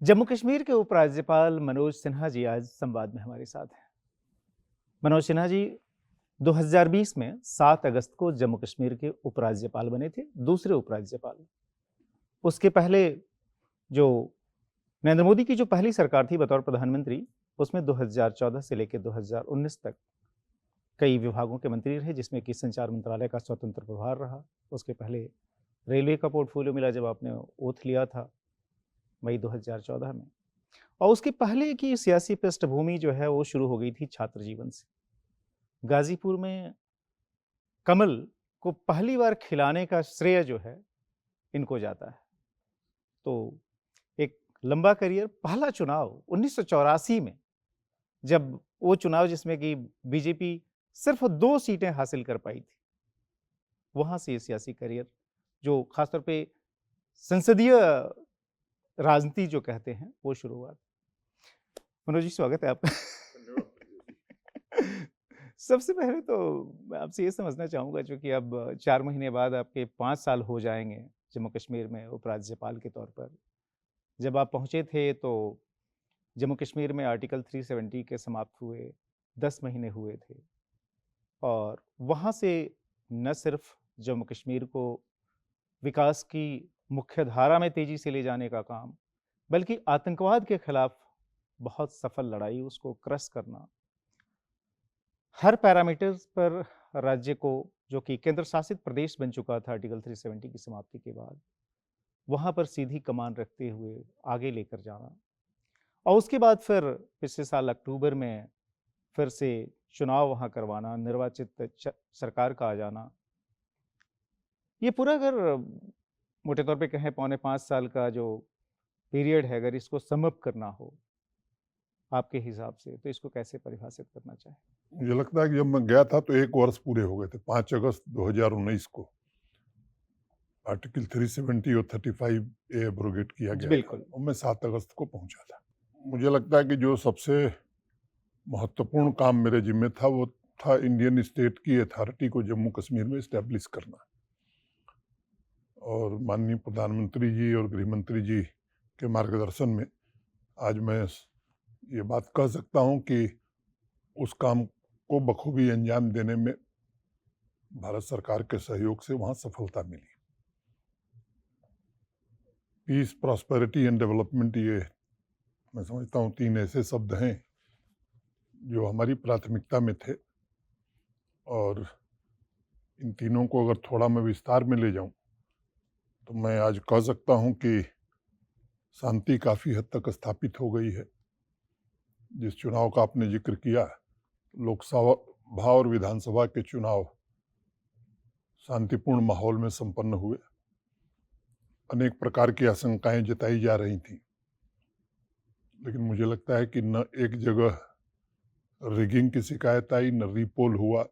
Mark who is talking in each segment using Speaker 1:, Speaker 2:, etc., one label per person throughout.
Speaker 1: जम्मू कश्मीर के उपराज्यपाल मनोज सिन्हा जी आज संवाद में हमारे साथ हैं। मनोज सिन्हा जी 2020 में 7 अगस्त को जम्मू कश्मीर के उपराज्यपाल बने थे, दूसरे उपराज्यपाल। उसके पहले जो नरेंद्र मोदी की जो पहली सरकार थी बतौर प्रधानमंत्री, उसमें 2014 से लेकर 2019 तक कई विभागों के मंत्री रहे, जिसमें कि संचार मंत्रालय का स्वतंत्र प्रभार रहा। उसके पहले रेलवे का पोर्टफोलियो मिला जब आपने ओथ लिया था मई 2014 में। और उसके पहले की सियासी पृष्ठभूमि जो है वो शुरू हो गई थी छात्र जीवन से। गाजीपुर में कमल को पहली बार खिलाने का श्रेय जो है इनको जाता है। तो एक लंबा करियर, पहला चुनाव 1984 में, जब वो चुनाव जिसमें कि बीजेपी सिर्फ 2 सीटें हासिल कर पाई थी, वहां से ये सियासी करियर जो खासतौर पे संसदीय राजनीति जो कहते हैं वो शुरू हुआ। मनोज जी, स्वागत है आपका। सबसे पहले तो मैं आपसे ये समझना चाहूँगा, चूँकि अब 4 महीने बाद आपके 5 साल हो जाएँगे जम्मू कश्मीर में उपराज्यपाल के तौर पर। जब आप पहुँचे थे तो जम्मू कश्मीर में आर्टिकल 370 के समाप्त हुए 10 महीने हुए थे, और वहाँ से न सिर्फ जम्मू कश्मीर को विकास की मुख्य धारा में तेज़ी से ले जाने का काम, बल्कि आतंकवाद के खिलाफ बहुत सफल लड़ाई, उसको क्रश करना, हर पैरामीटर्स पर राज्य को, जो कि केंद्र शासित प्रदेश बन चुका था आर्टिकल 370 की समाप्ति के बाद, वहां पर सीधी कमान रखते हुए आगे लेकर जाना। और उसके बाद फिर पिछले साल अक्टूबर में फिर से चुनाव वहां करवाना, निर्वाचित सरकार का आ जाना, ये पूरा अगर मोटे तौर पे कहें 4.25 साल का जो पीरियड है, अगर इसको समअप करना हो आपके हिसाब से, तो इसको कैसे परिभाषित करना चाहे?
Speaker 2: मुझे लगता है कि जब मैं गया था तो 1 वर्ष पूरे हो गए थे। 5 अगस्त 2019 को आर्टिकल 370 और 35 ए एब्रोगेट किया
Speaker 1: जी
Speaker 2: गया था
Speaker 1: बिल्कुल।
Speaker 2: और मैं 7 अगस्त को पहुंचा था। मुझे लगता है कि जो सबसे महत्वपूर्ण काम मेरे जिम्मे था वो था इंडियन स्टेट की अथॉरिटी को जम्मू कश्मीर में इस्टेब्लिश करना। और माननीय प्रधानमंत्री जी और गृह मंत्री जी के मार्गदर्शन में आज मैं ये बात कह सकता हूं कि उस काम को बखूबी अंजाम देने में भारत सरकार के सहयोग से वहां सफलता मिली। पीस, प्रॉस्पेरिटी एंड डेवलपमेंट, ये मैं समझता हूँ 3 ऐसे शब्द हैं जो हमारी प्राथमिकता में थे, और इन तीनों को अगर थोड़ा मैं विस्तार में ले जाऊं तो मैं आज कह सकता हूं कि शांति काफ़ी हद तक स्थापित हो गई है। जिस चुनाव का आपने जिक्र किया, लोकसभा और विधानसभा के चुनाव शांतिपूर्ण माहौल में संपन्न हुए। अनेक प्रकार की आशंकाएं जताई जा रही थी, लेकिन मुझे लगता है कि न एक जगह रिगिंग की शिकायत आई, न रीपोल हुआ,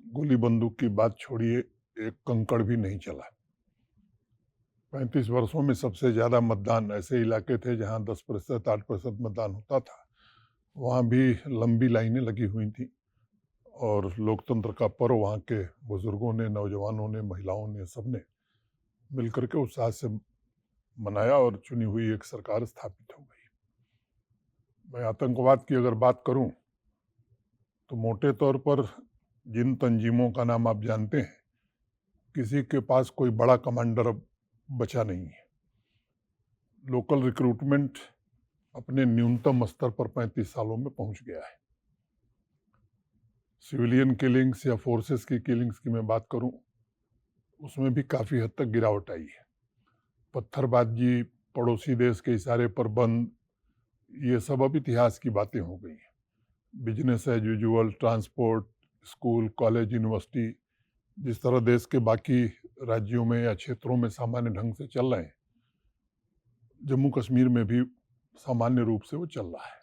Speaker 2: गोली बंदूक की बात छोड़िए, एक कंकड़ भी नहीं चला। 35 वर्षों में सबसे ज़्यादा मतदान ऐसे इलाके थे जहां 10%, 8% मतदान होता था, वहां भी लंबी लाइनें लगी हुई थी। और लोकतंत्र का पर्व वहाँ के बुजुर्गों ने, नौजवानों ने, महिलाओं ने, सबने मिलकर के उत्साह से मनाया और चुनी हुई एक सरकार स्थापित हो गई। मैं आतंकवाद की अगर बात करूं तो मोटे तौर पर जिन तंजीमों का नाम आप जानते हैं, किसी के पास कोई बड़ा कमांडर अब बचा नहीं है। लोकल रिक्रूटमेंट अपने न्यूनतम स्तर पर 35 सालों में पहुंच गया है। सिविलियन किलिंग्स या फोर्सेस की किलिंग्स की मैं बात करूं, उसमें भी काफ़ी हद तक गिरावट आई है। पत्थरबाजी, पड़ोसी देश के इशारे पर बंद, ये सब अब इतिहास की बातें हो गई हैं। Business as usual, transport, school, college, university जिस तरह देश के बाकी राज्यों में या क्षेत्रों में सामान्य ढंग से चल रहे हैं, जम्मू कश्मीर में भी सामान्य रूप से वो चल रहा है।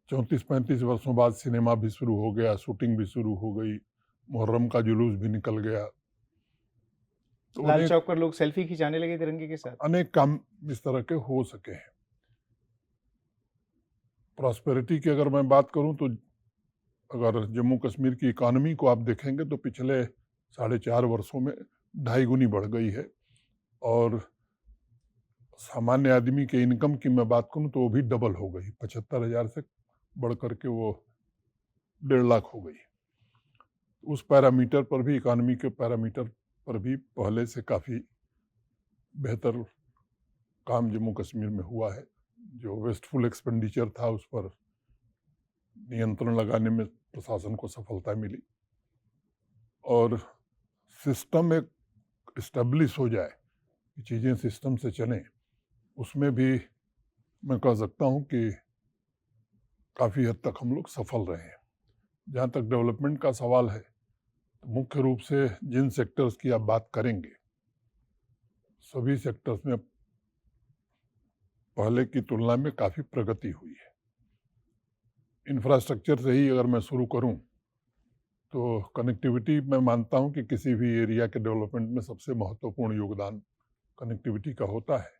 Speaker 2: 34-35 वर्षों बाद सिनेमा भी शुरू हो गया, शूटिंग भी शुरू हो गई, मुहर्रम का जुलूस भी निकल गया। तो
Speaker 1: लाल चौक पर लोग सेल्फी खिंचाने लगे तिरंगे के साथ।
Speaker 2: अनेक काम इस तरह के हो सके हैं। प्रॉस्पेरिटी की अगर मैं बात करूं तो अगर जम्मू कश्मीर की इकॉनमी को आप देखेंगे तो पिछले 4.5 वर्षों में 2.5 गुनी बढ़ गई है। और सामान्य आदमी के इनकम की मैं बात करूं तो वो भी डबल हो गई, 75,000 से बढ़ करके वो 1.5 लाख हो गई। उस पैरामीटर पर भी, इकोनॉमी के पैरामीटर पर भी पहले से काफ़ी बेहतर काम जम्मू कश्मीर में हुआ है। जो वेस्टफुल एक्सपेंडिचर था उस पर नियंत्रण लगाने में प्रशासन को सफलता मिली, और सिस्टम एक इस्टेब्लिश हो जाए, चीज़ें सिस्टम से चलें, उसमें भी मैं कह सकता हूँ कि काफ़ी हद तक हम लोग सफल रहे हैं। जहाँ तक डेवलपमेंट का सवाल है, तो मुख्य रूप से जिन सेक्टर्स की आप बात करेंगे, सभी सेक्टर्स में पहले की तुलना में काफ़ी प्रगति हुई है। इंफ्रास्ट्रक्चर से ही अगर मैं शुरू करूं, तो कनेक्टिविटी मैं मानता हूं कि किसी भी एरिया के डेवलपमेंट में सबसे महत्वपूर्ण योगदान कनेक्टिविटी का होता है।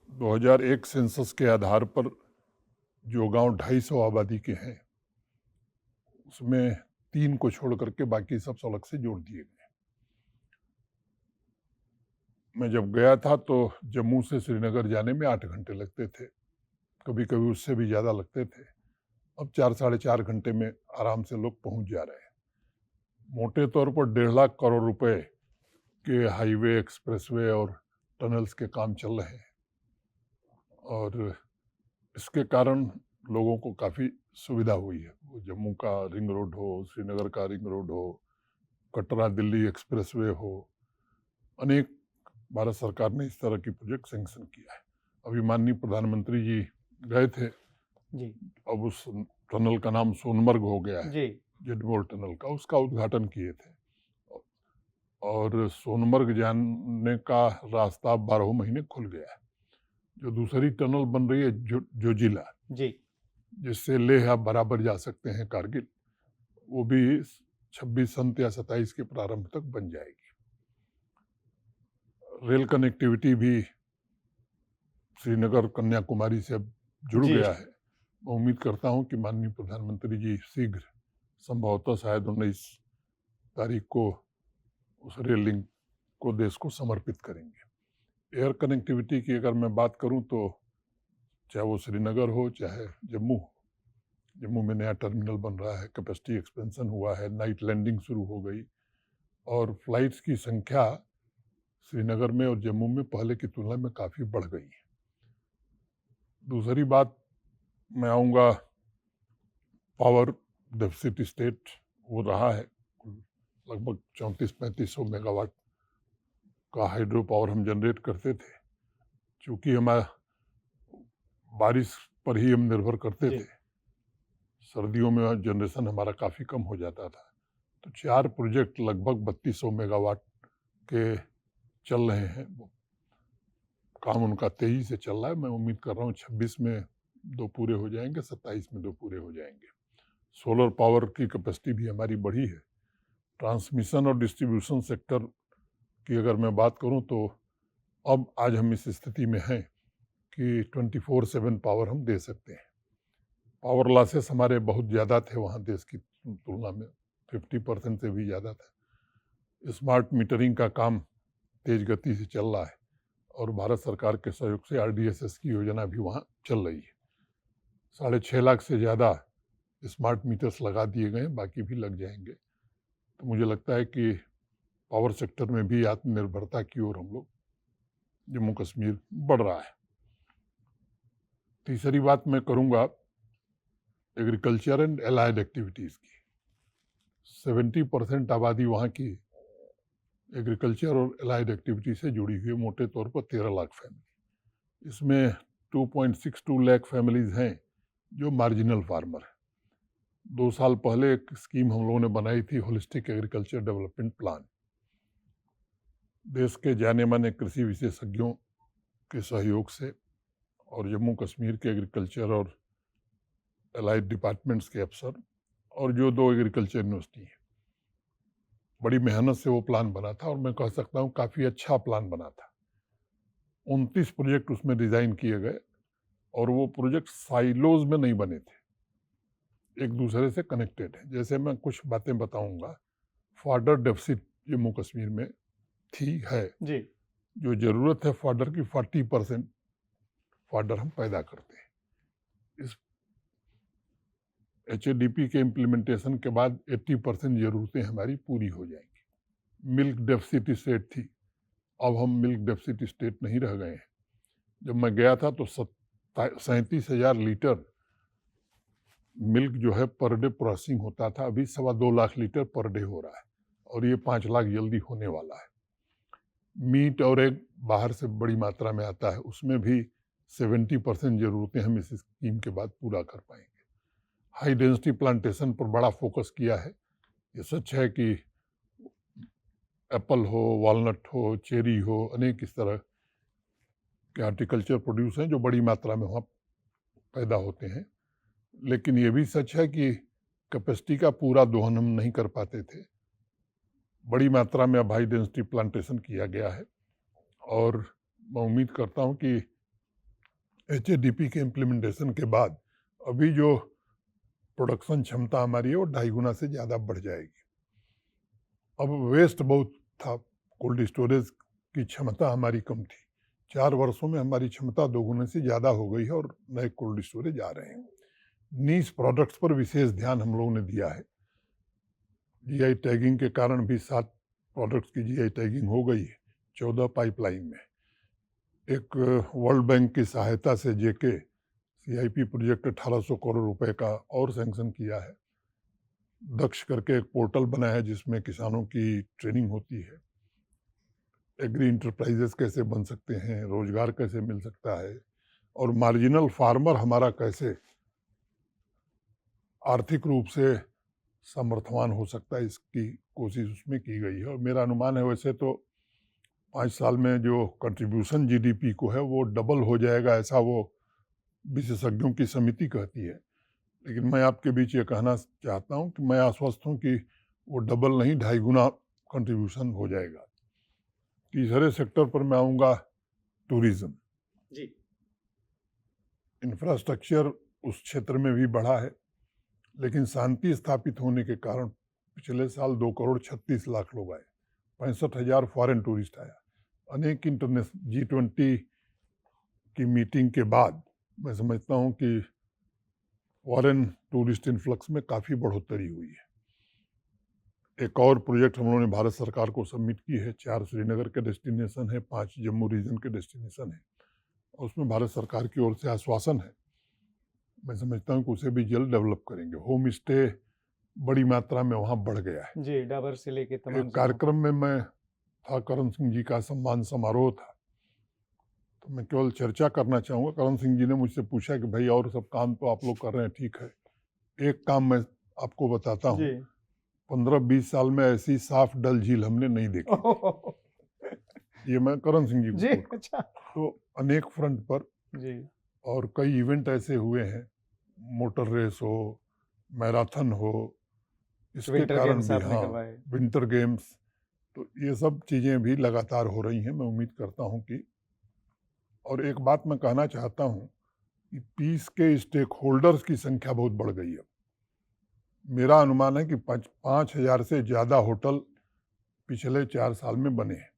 Speaker 2: 2001 सेंसस के आधार पर जो गांव 250 आबादी के हैं, उसमें 3 को छोड़ करके बाकी सब सड़क से जोड़ दिए गए। मैं जब गया था तो जम्मू से श्रीनगर जाने में 8 घंटे लगते थे, कभी कभी उससे भी ज़्यादा लगते थे। अब 4-4.5 घंटे में आराम से लोग पहुंच जा रहे हैं। मोटे तौर पर 1.5 लाख करोड़ रुपए के हाईवे, एक्सप्रेसवे और टनल्स के काम चल रहे हैं, और इसके कारण लोगों को काफ़ी सुविधा हुई है। वो जम्मू का रिंग रोड हो, श्रीनगर का रिंग रोड हो, कटरा दिल्ली एक्सप्रेसवे हो, अनेक भारत सरकार ने इस तरह की प्रोजेक्ट सैंक्शन किया है। अभी माननीय प्रधानमंत्री जी गए थे
Speaker 1: जी
Speaker 2: अब उस टनल का नाम सोनमर्ग हो गया है,
Speaker 1: जी
Speaker 2: जेडमोर टनल का, उसका उद्घाटन किए थे। और सोनमर्ग जाने का रास्ता 12 महीने खुल गया है। जो दूसरी टनल बन रही है जोजिला,
Speaker 1: जी
Speaker 2: जिससे लेह आप बराबर जा सकते हैं कारगिल, वो भी 26 संत या 27 के प्रारंभ तक बन जाएगी। रेल कनेक्टिविटी भी श्रीनगर कन्याकुमारी से अब जुड़
Speaker 1: जी
Speaker 2: गया है। मैं उम्मीद करता हूं कि माननीय प्रधानमंत्री जी शीघ्र, संभवतः शायद 19 तारीख को, उस रेल लिंक को देश को समर्पित करेंगे। एयर कनेक्टिविटी की अगर मैं बात करूं तो चाहे वो श्रीनगर हो चाहे जम्मू हो, जम्मू में नया टर्मिनल बन रहा है, कैपेसिटी एक्सपेंशन हुआ है, नाइट लैंडिंग शुरू हो गई, और फ्लाइट्स की संख्या श्रीनगर में और जम्मू में पहले की तुलना में काफ़ी बढ़ गई है। दूसरी बात मैं आऊँगा, पावर डेफिसिट स्टेट वो रहा है। लगभग 3400-3500 मेगावाट का हाइड्रो पावर हम जनरेट करते थे। चूँकि हमारा बारिश पर ही हम निर्भर करते
Speaker 1: जी।
Speaker 2: थे, सर्दियों में जनरेशन हमारा काफ़ी कम हो जाता था। तो 4 प्रोजेक्ट लगभग 3200 मेगावाट के चल रहे हैं। वो काम उनका तेज़ी से चल रहा है। मैं उम्मीद कर रहा हूँ 26 में 2 पूरे हो जाएंगे, 27 में 2 पूरे हो जाएंगे। सोलर पावर की कैपेसिटी भी हमारी बढ़ी है। ट्रांसमिशन और डिस्ट्रीब्यूशन सेक्टर की अगर मैं बात करूं तो अब आज हम इस स्थिति में हैं कि 24/7 पावर हम दे सकते हैं। पावर लॉसेस हमारे बहुत ज़्यादा थे वहाँ देश की तुलना में, 50% से भी ज़्यादा था। स्मार्ट मीटरिंग का काम तेज गति से चल रहा है, और भारत सरकार के सहयोग से RDSS की योजना भी वहाँ चल रही है। 6.5 लाख से ज़्यादा स्मार्ट मीटर्स लगा दिए गए, बाकी भी लग जाएंगे। तो मुझे लगता है कि पावर सेक्टर में भी आत्मनिर्भरता की ओर हम लोग, जम्मू कश्मीर बढ़ रहा है। तीसरी बात मैं करूँगा एग्रीकल्चर एंड एलाइड एक्टिविटीज़ की। 70% आबादी वहाँ की एग्रीकल्चर और एलाइड एक्टिविटी से जुड़ी हुई है, मोटे तौर पर 13 लाख फैमिली। इसमें 2.62 लाख फैमिलीज़ हैं जो मार्जिनल फार्मर है। 2 साल पहले एक स्कीम हम लोगों ने बनाई थी, होलिस्टिक एग्रीकल्चर डेवलपमेंट प्लान। देश के जाने माने कृषि विशेषज्ञों के सहयोग से और जम्मू कश्मीर के एग्रीकल्चर और एलाइड डिपार्टमेंट्स के अफसर और जो 2 एग्रीकल्चर यूनिवर्सिटी हैं, बड़ी मेहनत से वो प्लान बना था, और मैं कह सकता हूँ काफ़ी अच्छा प्लान बना था। 29 प्रोजेक्ट उसमें डिज़ाइन किए गए, और वो प्रोजेक्ट साइलोज में नहीं बने थे, एक दूसरे से कनेक्टेड है। जैसे मैं कुछ बातें बताऊंगा। फॉडर डेफिसिट जम्मू कश्मीर में है।
Speaker 1: जी
Speaker 2: जो ज़रूरत है फॉडर की 40% फॉडर हम पैदा करते हैं। इस HADP के इम्प्लीमेंटेशन के बाद 80% ज़रूरतें हमारी पूरी हो जाएंगी। मिल्क डेफिसिट स्टेट थी, अब हम मिल्क डेफिसिट स्टेट नहीं रह गए हैं। जब मैं गया था तो 37,000 लीटर मिल्क जो है पर डे प्रोसेसिंग होता था, अभी 2.25 लाख लीटर पर डे हो रहा है और ये 5 लाख जल्दी होने वाला है। मीट और एग बाहर से बड़ी मात्रा में आता है, उसमें भी 70% ज़रूरतें हम इस स्कीम के बाद पूरा कर पाएंगे। हाई डेंसिटी प्लांटेशन पर बड़ा फोकस किया है। ये सच है कि एप्पल हो, वॉलनट हो, चेरी हो, अनेक इस तरह के हार्टिकल्चर प्रोड्यूस हैं जो बड़ी मात्रा में वहाँ पैदा होते हैं, लेकिन ये भी सच है कि कैपेसिटी का पूरा दोहन हम नहीं कर पाते थे। बड़ी मात्रा में अब हाई डेंसिटी प्लांटेशन किया गया है और मैं उम्मीद करता हूँ कि HADP के इम्प्लीमेंटेशन के बाद अभी जो प्रोडक्शन क्षमता हमारी है वो 2.5 गुना से ज़्यादा बढ़ जाएगी। अब वेस्ट बहुत था, कोल्ड स्टोरेज की क्षमता हमारी कम थी। 4 वर्षों में हमारी क्षमता 2 गुने से ज़्यादा हो गई है और नए कोल्ड स्टोरेज आ रहे हैं। नीश प्रोडक्ट्स पर विशेष ध्यान हम लोगों ने दिया है। GI टैगिंग के कारण भी 7 प्रोडक्ट्स की GI टैगिंग हो गई है, 14 पाइपलाइन में। एक वर्ल्ड बैंक की सहायता से JK CIP प्रोजेक्ट 1800 करोड़ रुपए का और सैंक्शन किया है। दक्ष करके एक पोर्टल बनाया है जिसमें किसानों की ट्रेनिंग होती है। एग्री इंटरप्राइजेस कैसे बन सकते हैं, रोजगार कैसे मिल सकता है और मार्जिनल फार्मर हमारा कैसे आर्थिक रूप से समर्थवान हो सकता है, इसकी कोशिश उसमें की गई है। और मेरा अनुमान है वैसे तो 5 साल में जो कंट्रीब्यूशन GDP को है वो डबल हो जाएगा, ऐसा वो विशेषज्ञों की समिति कहती है। लेकिन मैं आपके बीच ये कहना चाहता हूँ कि मैं आश्वस्त हूँ कि वो डबल नहीं 2.5 गुना कंट्रीब्यूशन हो जाएगा। तीसरे सेक्टर पर मैं आऊँगा, टूरिज्म
Speaker 1: जी।
Speaker 2: इंफ्रास्ट्रक्चर उस क्षेत्र में भी बढ़ा है, लेकिन शांति स्थापित होने के कारण पिछले साल 2.36 करोड़ लोग आए, 65,000 फॉरेन टूरिस्ट आया। अनेक इंटरनेशनल G20 की मीटिंग के बाद मैं समझता हूँ कि फॉरेन टूरिस्ट इन्फ्लक्स में काफ़ी बढ़ोतरी हुई है। एक और प्रोजेक्ट हम लोगों ने भारत सरकार को सबमिट की है, 4 श्रीनगर के डेस्टिनेशन है, 5 जम्मू रीजन के डेस्टिनेशन है और उसमें भारत सरकार की ओर से आश्वासन है। मैं समझता हूँ कि उसे भी जल्द डेवलप करेंगे। होम स्टे बड़ी मात्रा में वहाँ बढ़ गया है
Speaker 1: जी, डाबर से लेके तमाम
Speaker 2: एक कार्यक्रम में मैं था, करण सिंह जी का सम्मान समारोह था, तो मैं केवल चर्चा करना चाहूँगा। करण सिंह जी ने मुझसे पूछा कि भाई और सब काम तो आप लोग कर रहे हैं, ठीक है, एक काम मैं आपको बताता हूँ, 15-20 साल में ऐसी साफ डल झील हमने नहीं देखी। ये मैं करण सिंह जी को
Speaker 1: जी,
Speaker 2: quote कर-
Speaker 1: अच्छा।
Speaker 2: तो अनेक फ्रंट पर
Speaker 1: जी,
Speaker 2: और कई इवेंट ऐसे हुए हैं, मोटर रेस हो, मैराथन हो, इसके
Speaker 1: विंटर
Speaker 2: कारण
Speaker 1: गेम्स
Speaker 2: भी,
Speaker 1: आपने
Speaker 2: हाँ,
Speaker 1: करवाए।
Speaker 2: विंटर गेम्स, तो ये सब चीज़ें भी लगातार हो रही हैं। मैं उम्मीद करता हूँ कि, और एक बात मैं कहना चाहता हूँ कि पीस के स्टेक होल्डर्स की संख्या बहुत बढ़ गई है। मेरा अनुमान है कि 5,000 से ज़्यादा होटल पिछले 4 साल में बने हैं।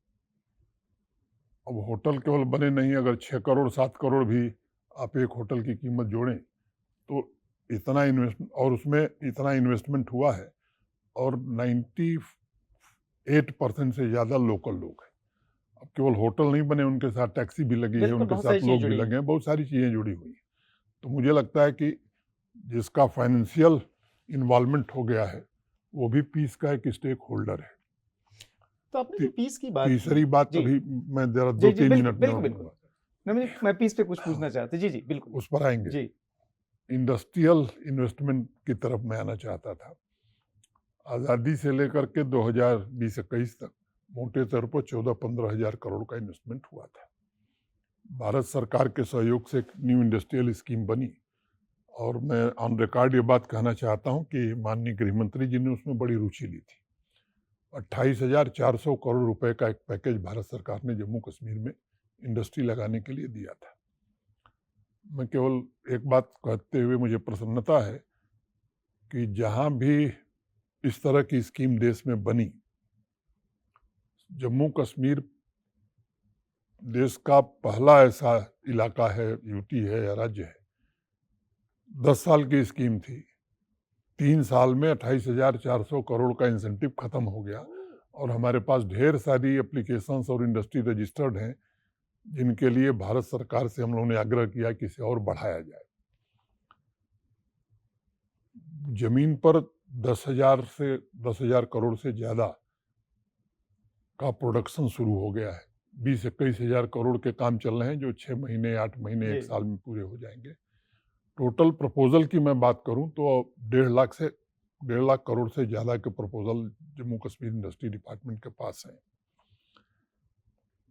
Speaker 2: अब होटल केवल बने नहीं, अगर 6 करोड़ 7 करोड़ भी आप एक होटल की कीमत जोड़ें तो इतना इन्वेस्टमेंट, और उसमें इतना इन्वेस्टमेंट हुआ है और 98% से ज़्यादा लोकल लोग हैं। अब केवल होटल नहीं बने, उनके साथ टैक्सी भी लगी है,
Speaker 1: बिल्कुल,
Speaker 2: उनके
Speaker 1: बहुत सारी
Speaker 2: साथ
Speaker 1: चीजें
Speaker 2: लोग भी
Speaker 1: जुड़ी
Speaker 2: लगे
Speaker 1: हैं।
Speaker 2: हैं, बहुत सारी चीज़ें जुड़ी हुई हैं। तो मुझे लगता है कि जिसका फाइनेंशियल इन्वॉल्वमेंट हो गया है वो भी पीस का एक स्टेक होल्डर है।
Speaker 1: तो आपने जो पीस की बात की,
Speaker 2: तीसरी बात
Speaker 1: जी,
Speaker 2: अभी मैं जरा
Speaker 1: जी,
Speaker 2: 2-3
Speaker 1: बिल्कुल,
Speaker 2: मिनट में
Speaker 1: बिल्कुल,
Speaker 2: और
Speaker 1: बिल्कुल।
Speaker 2: दूंगा,
Speaker 1: मैं पीस पे कुछ पूछना चाहता, जी, बिल्कुल।
Speaker 2: उस पर आएंगे।
Speaker 1: जी,
Speaker 2: इंडस्ट्रियल इन्वेस्टमेंट की तरफ मैं आना चाहता था। आज़ादी से लेकर के 2020-21 तक मोटे तौर पर 14-15 हज़ार करोड़ का इन्वेस्टमेंट हुआ था। भारत सरकार के सहयोग से एक न्यू इंडस्ट्रियल स्कीम बनी और मैं ऑन रिकॉर्ड ये बात कहना चाहता हूँ कि माननीय गृह मंत्री जी ने उसमें बड़ी रुचि ली थी। 28,400 करोड़ रुपए का एक पैकेज भारत सरकार ने जम्मू कश्मीर में इंडस्ट्री लगाने के लिए दिया था। मैं केवल एक बात कहते हुए मुझे प्रसन्नता है कि जहाँ भी इस तरह की स्कीम देश में बनी, जम्मू कश्मीर देश का पहला ऐसा इलाका है, यूटी है या राज्य है, 10 साल की स्कीम थी, 3 साल में 28,400 करोड़ का इंसेंटिव खत्म हो गया और हमारे पास ढेर सारी एप्लीकेशंस और इंडस्ट्री रजिस्टर्ड हैं जिनके लिए भारत सरकार से हम लोगों ने आग्रह किया कि इसे और बढ़ाया जाए। जमीन पर 10,000 करोड़ से ज़्यादा का प्रोडक्शन शुरू हो गया है। 20-21 हज़ार करोड़ के काम चल रहे हैं जो 6 महीने 8 महीने 1 साल में पूरे हो जाएंगे। टोटल प्रपोजल की मैं बात करूं तो 1.5 लाख करोड़ से ज़्यादा के proposal Jammu Kashmir industry department के पास हैं।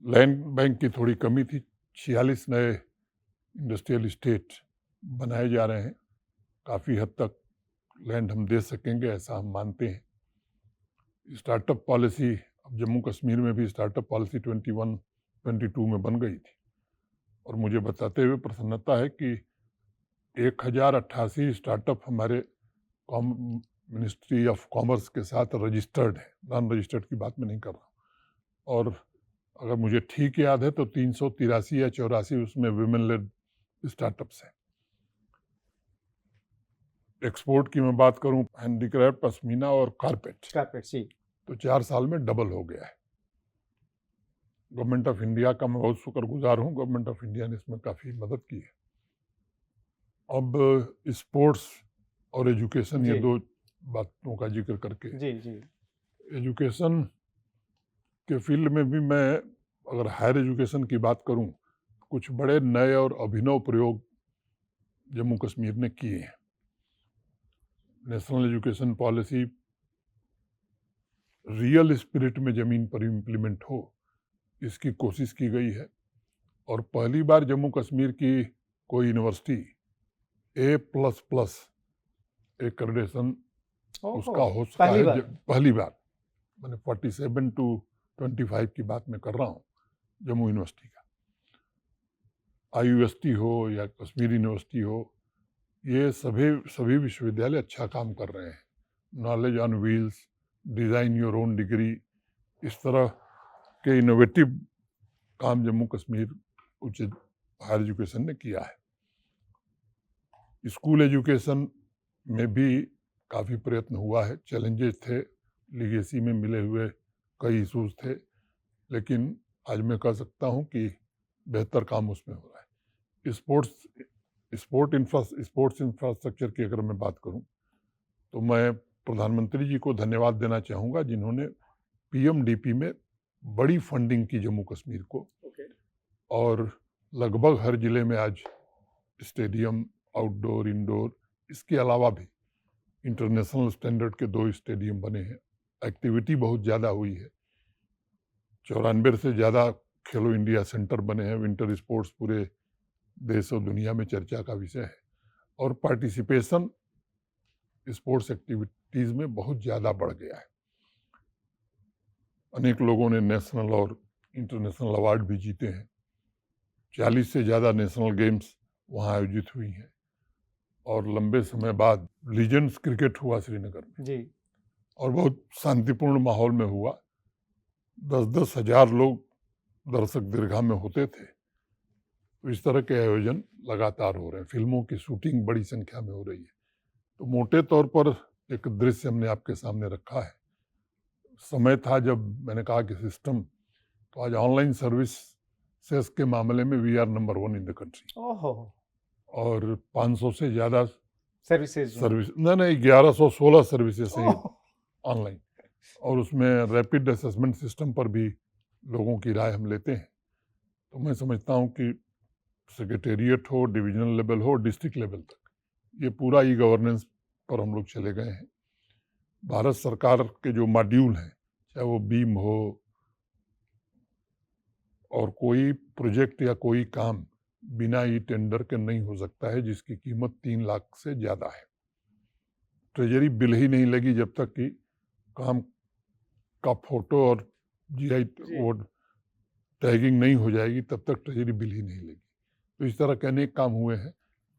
Speaker 2: लैंड बैंक की थोड़ी कमी थी, 46 नए इंडस्ट्रियल इस्टेट बनाए जा रहे हैं। काफ़ी हद तक लैंड हम दे सकेंगे ऐसा हम मानते हैं। स्टार्टअप पॉलिसी, अब जम्मू कश्मीर में भी स्टार्टअप पॉलिसी 21-22 में बन गई थी और मुझे बताते हुए प्रसन्नता है कि 1088 स्टार्टअप हमारे मिनिस्ट्री ऑफ कॉमर्स के साथ रजिस्टर्ड है, नॉन रजिस्टर्ड की बात मैं नहीं कर रहा हूँ। और अगर मुझे ठीक याद है तो 383 या 84 उसमें विमेन लेड स्टार्टअप्स हैं। एक्सपोर्ट की मैं बात करूं, हैंडीक्राफ्ट, पश्मीना और कारपेट
Speaker 1: जी,
Speaker 2: तो 4 साल में डबल हो गया है। गवर्नमेंट ऑफ इंडिया का मैं बहुत शुक्रगुजार हूं, गवर्नमेंट ऑफ इंडिया ने इसमें काफ़ी मदद की है। अब स्पोर्ट्स और एजुकेशन, ये
Speaker 1: जी।
Speaker 2: 2 बातों का जिक्र करके,
Speaker 1: जी जी
Speaker 2: एजुकेशन के फील्ड में भी मैं अगर हायर एजुकेशन की बात करूं, कुछ बड़े नए और अभिनव प्रयोग जम्मू कश्मीर ने किए हैं। National education policy real spirit में ज़मीन पर इम्प्लीमेंट हो, इसकी कोशिश की गई है और पहली बार जम्मू कश्मीर की कोई यूनिवर्सिटी A++ एक्रेडिटेशन उसका हो सका
Speaker 1: पहली
Speaker 2: है।
Speaker 1: बार।
Speaker 2: पहली बार, मैंने 47 to 25 की बात मैं कर रहा हूँ, जम्मू यूनिवर्सिटी का। IUST हो या कश्मीर यूनिवर्सिटी हो, ये सभी विश्वविद्यालय अच्छा काम कर रहे हैं। Knowledge on wheels, design your own degree, इस तरह के इनोवेटिव काम जम्मू कश्मीर उच्च हायर एजुकेशन ने किया है। स्कूल एजुकेशन में भी काफ़ी प्रयत्न हुआ है। चैलेंजेस थे, लीगेसी में मिले हुए कई इशूज़ थे, लेकिन आज मैं कह सकता हूँ कि बेहतर काम उसमें हो रहा है। स्पोर्ट्स इंफ्रास्ट्रक्चर की अगर मैं बात करूँ तो मैं प्रधानमंत्री जी को धन्यवाद देना चाहूँगा जिन्होंने PMDP में बड़ी फंडिंग की जम्मू कश्मीर को। और लगभग हर ज़िले में आज स्टेडियम, आउटडोर, इंडोर, इसके अलावा भी इंटरनेशनल स्टैंडर्ड के 2 स्टेडियम बने हैं। एक्टिविटी बहुत ज़्यादा हुई है। 94 से ज़्यादा खेलो इंडिया सेंटर बने हैं। विंटर स्पोर्ट्स पूरे देश और दुनिया में चर्चा का विषय है और पार्टिसिपेशन स्पोर्ट्स एक्टिविटीज़ में बहुत ज़्यादा बढ़ गया है। अनेक लोगों ने नेशनल और इंटरनेशनल अवार्ड भी जीते हैं। 40 से ज़्यादा नेशनल गेम्स वहाँ आयोजित हुई हैं और लंबे समय बाद लीजेंड्स क्रिकेट हुआ श्रीनगर में
Speaker 1: जी।
Speaker 2: और बहुत शांतिपूर्ण माहौल में हुआ। 10-10 हज़ार लोग दर्शक दीर्घा में होते थे। तो इस तरह के आयोजन लगातार हो रहे हैं। फिल्मों की शूटिंग बड़ी संख्या में हो रही है। तो मोटे तौर पर एक दृश्य हमने आपके सामने रखा है। समय था जब मैंने कहा कि सिस्टम, तो आज ऑनलाइन सर्विसेज के मामले में we are number 1 in the country.
Speaker 1: ओहो।
Speaker 2: और 500 से ज़्यादा
Speaker 1: सर्विसेज
Speaker 2: नहीं 1116 सर्विसेज हैं ऑनलाइन और उसमें रैपिड असेसमेंट सिस्टम पर भी लोगों की राय हम लेते हैं। तो मैं समझता हूँ कि सेक्रेटेरिएट हो, डिविजनल लेवल हो, डिस्ट्रिक्ट लेवल तक, ये पूरा ई-गवर्नेंस पर हम लोग चले गए हैं। भारत सरकार के जो मॉड्यूल हैं, चाहे वो बीम हो और कोई प्रोजेक्ट या कोई काम बिना ई टेंडर के नहीं हो सकता है जिसकी कीमत 3 लाख से ज़्यादा है। ट्रेजरी बिल ही नहीं लगी जब तक कि काम का फोटो और GI वो टैगिंग नहीं हो जाएगी, तब तक ट्रेजरी बिल ही नहीं लगी। तो इस तरह के अनेक काम हुए हैं।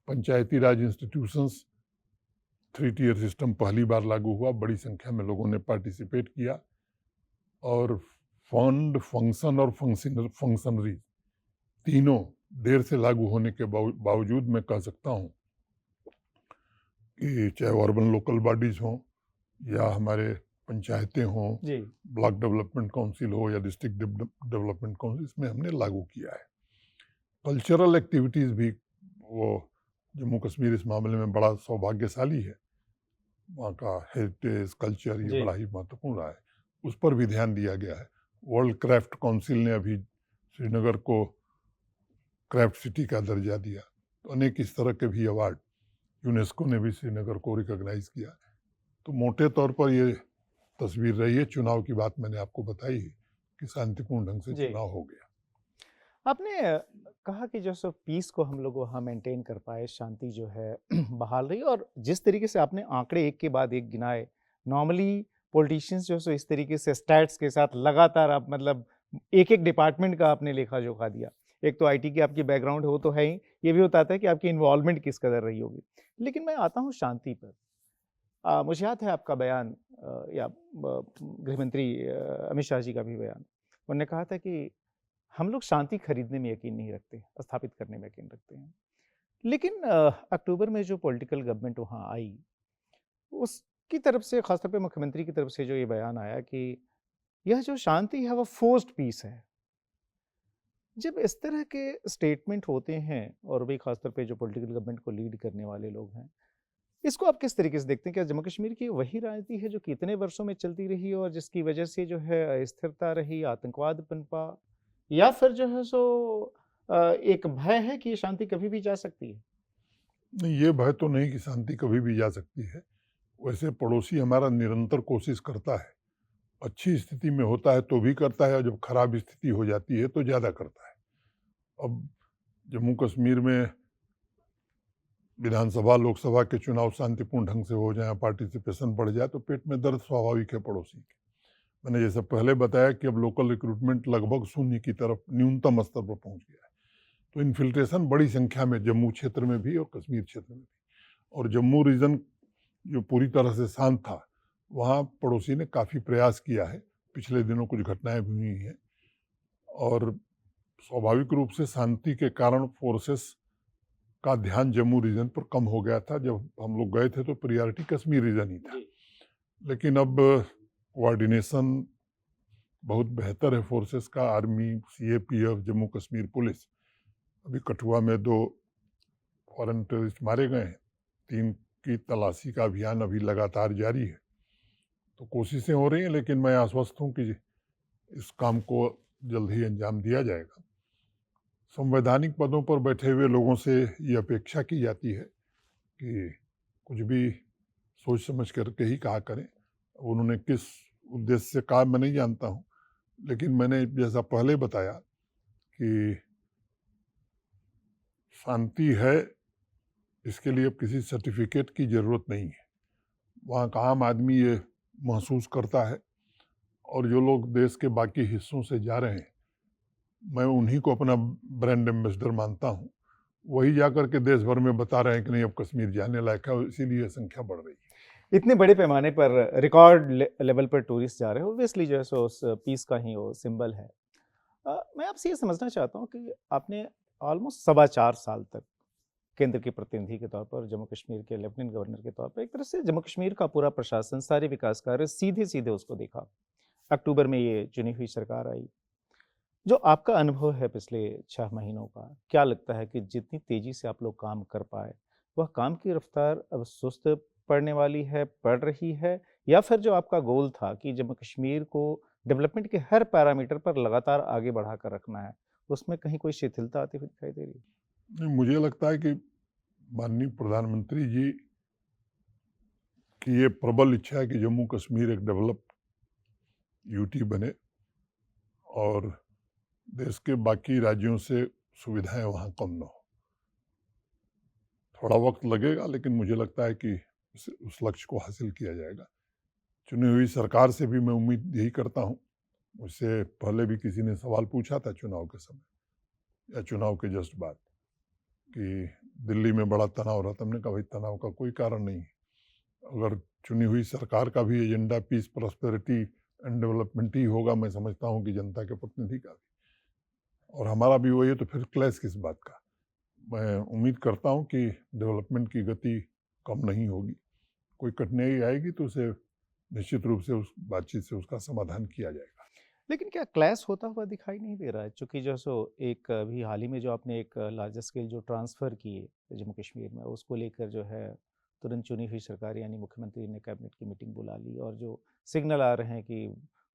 Speaker 2: पंचायती राज इंस्टीट्यूशंस 3 टियर सिस्टम पहली बार लागू हुआ, बड़ी संख्या में लोगों ने पार्टिसिपेट किया और फंड, फंक्शन और फंक्शनरी तीनों देर से लागू होने के बावजूद मैं कह सकता हूँ कि चाहे वो अर्बन लोकल बॉडीज हों या हमारे पंचायतें हों,
Speaker 1: जी
Speaker 2: ब्लॉक डेवलपमेंट काउंसिल हो या डिस्ट्रिक्ट डेवलपमेंट काउंसिल, इसमें हमने लागू किया है। कल्चरल एक्टिविटीज़ भी, वो जम्मू कश्मीर इस मामले में बड़ा सौभाग्यशाली है, वहाँ का हेरिटेज कल्चर ये
Speaker 1: जी
Speaker 2: बड़ा ही महत्वपूर्ण रहा है, उस पर भी ध्यान दिया गया है। वर्ल्ड क्राफ्ट काउंसिल ने अभी श्रीनगर को क्राफ्ट सिटी का दर्जा दिया, तो अनेक इस तरह के भी अवार्ड, यूनेस्को ने भी श्रीनगर को रिकॉग्नाइज किया। तो मोटे तौर पर ये तस्वीर रही है। चुनाव की बात मैंने आपको बताई है कि शांतिपूर्ण ढंग से
Speaker 1: जी
Speaker 2: चुनाव हो गया।
Speaker 1: आपने कहा कि जो सो पीस को हम लोग वहाँ मेंटेन कर पाए, शांति जो है बहाल रही, और जिस तरीके से आपने आंकड़े एक के बाद एक गिनाए, नॉर्मली पॉलिटिशियंस जो सो इस तरीके से स्टैट्स के साथ लगातार आप मतलब एक एक डिपार्टमेंट का आपने लेखा जोखा दिया। एक तो आईटी की आपकी बैकग्राउंड हो तो है ही, ये भी बताता है कि आपकी इन्वॉल्वमेंट किस कदर रही होगी। लेकिन मैं आता हूँ शांति पर। मुझे याद है आपका बयान, या गृह मंत्री अमित शाह जी का भी बयान, उन्होंने कहा था कि हम लोग शांति खरीदने में यकीन नहीं रखते, स्थापित करने में यकीन रखते हैं। लेकिन अक्टूबर में जो पॉलिटिकल गवर्नमेंट वहाँ आई, उसकी तरफ से, खासतौर पे मुख्यमंत्री की तरफ से जो ये बयान आया कि यह जो शांति है वो फोर्स्ड पीस है। जब इस तरह के स्टेटमेंट होते हैं, और भी खासतौर पे जो पॉलिटिकल गवर्नमेंट को लीड करने वाले लोग हैं, इसको आप किस तरीके से देखते हैं? क्या जम्मू कश्मीर की वही राजनीति है जो कितने वर्षों में चलती रही और जिसकी वजह से जो है अस्थिरता रही, आतंकवाद पनपा, या फिर जो है सो एक भय है कि ये शांति कभी भी जा सकती है?
Speaker 2: नहीं, ये भय तो नहीं कि शांति कभी भी जा सकती है। वैसे पड़ोसी हमारा निरंतर कोशिश करता है, अच्छी स्थिति में होता है तो भी करता है, और जब खराब स्थिति हो जाती है तो ज़्यादा करता है। अब जम्मू कश्मीर में विधानसभा लोकसभा के चुनाव शांतिपूर्ण ढंग से हो जाए, पार्टिसिपेशन बढ़ जाए, तो पेट में दर्द स्वाभाविक है पड़ोसी के। मैंने जैसे पहले बताया कि अब लोकल रिक्रूटमेंट लगभग शून्य की तरफ न्यूनतम स्तर पर पहुंच गया है। तो इन्फिल्ट्रेशन बड़ी संख्या में जम्मू क्षेत्र में भी और कश्मीर क्षेत्र में भी। और जम्मू रीजन जो पूरी तरह से शांत था, वहाँ पड़ोसी ने काफ़ी प्रयास किया है। पिछले दिनों कुछ घटनाएं भी हुई हैं, और स्वाभाविक रूप से शांति के कारण फोर्सेस का ध्यान जम्मू रीजन पर कम हो गया था। जब हम लोग गए थे तो प्रियॉरिटी कश्मीर रीजन ही था, लेकिन अब कोऑर्डिनेशन बहुत बेहतर है फोर्सेस का। Army, CAPF, Jammu Kashmir police, अभी कठुआ में 2 फॉरेन टेररिस्ट मारे गए हैं, 3 की तलाशी का अभियान अभी लगातार जारी है। तो कोशिशें हो रही हैं, लेकिन मैं आश्वस्त हूँ कि इस काम को जल्द ही अंजाम दिया जाएगा। संवैधानिक पदों पर बैठे हुए लोगों से ये अपेक्षा की जाती है कि कुछ भी सोच समझ करके ही कहा करें। उन्होंने किस उद्देश्य से कहा मैं नहीं जानता हूँ, लेकिन मैंने जैसा पहले बताया कि शांति है, इसके लिए अब किसी सर्टिफिकेट की ज़रूरत नहीं है। वहाँ का आम आदमी ये महसूस करता है, और जो लोग देश के बाकी हिस्सों से जा रहे हैं, मैं उन्हीं को अपना ब्रांड एम्बेसडर मानता हूँ। वही जाकर के देश भर में बता रहे हैं कि नहीं, अब कश्मीर जाने लायक है, इसीलिए संख्या बढ़ रही है।
Speaker 1: इतने बड़े पैमाने पर रिकॉर्ड लेवल पर टूरिस्ट जा रहे हो, ऑब्वियसली जो है सो उस पीस का ही वो सिंबल है। मैं आपसे ये समझना चाहता हूँ कि आपने ऑलमोस्ट 4.25 साल तक केंद्र के प्रतिनिधि के तौर पर, जम्मू कश्मीर के लेफ्टिनेंट गवर्नर के तौर पर, एक तरह से जम्मू कश्मीर का पूरा प्रशासन, सारे विकास कार्य सीधे सीधे उसको देखा। अक्टूबर में ये चुनी हुई सरकार आई। जो आपका अनुभव है पिछले 6 महीनों का, क्या लगता है कि जितनी तेजी से आप लोग काम कर पाए, वह काम की रफ्तार अब सुस्त पड़ने वाली है, पड़ रही है, या फिर जो आपका गोल था कि जम्मू कश्मीर को डेवलपमेंट के हर पैरामीटर पर लगातार आगे बढ़ाकर रखना है, उसमें कहीं कोई शिथिलता आती हुई दिखाई दे रही है?
Speaker 2: नहीं, मुझे लगता है कि माननीय प्रधानमंत्री जी की ये प्रबल इच्छा है कि जम्मू कश्मीर एक डेवलप्ड यूटी बने, और देश के बाकी राज्यों से सुविधाएं वहाँ कम न हो। थोड़ा वक्त लगेगा, लेकिन मुझे लगता है कि उस लक्ष्य को हासिल किया जाएगा। चुनी हुई सरकार से भी मैं उम्मीद यही करता हूँ। मुझसे पहले भी किसी ने सवाल पूछा था चुनाव के समय या चुनाव के जस्ट बाद कि दिल्ली में बड़ा तनाव रहा था। हमने कहा भाई, तनाव का कोई कारण नहीं है। अगर चुनी हुई सरकार का भी agenda peace, prosperity and development ही होगा, मैं समझता हूँ कि जनता के प्रतिनिधि का भी। और हमारा भी वही है, तो फिर क्लैश किस बात का। मैं उम्मीद करता हूँ कि डेवलपमेंट की गति कम नहीं होगी। कोई कठिनाई आएगी तो उसे निश्चित रूप से उस बातचीत से उसका समाधान किया जाएगा।
Speaker 1: लेकिन क्या क्लैश होता हुआ दिखाई नहीं दे रहा है? चूँकि जो सो एक अभी हाल ही में जो आपने एक लार्जर स्केल जो ट्रांसफ़र किए जम्मू कश्मीर में, उसको लेकर जो है तुरंत चुनी हुई सरकार यानी मुख्यमंत्री ने कैबिनेट की मीटिंग बुला ली और जो सिग्नल आ रहे हैं कि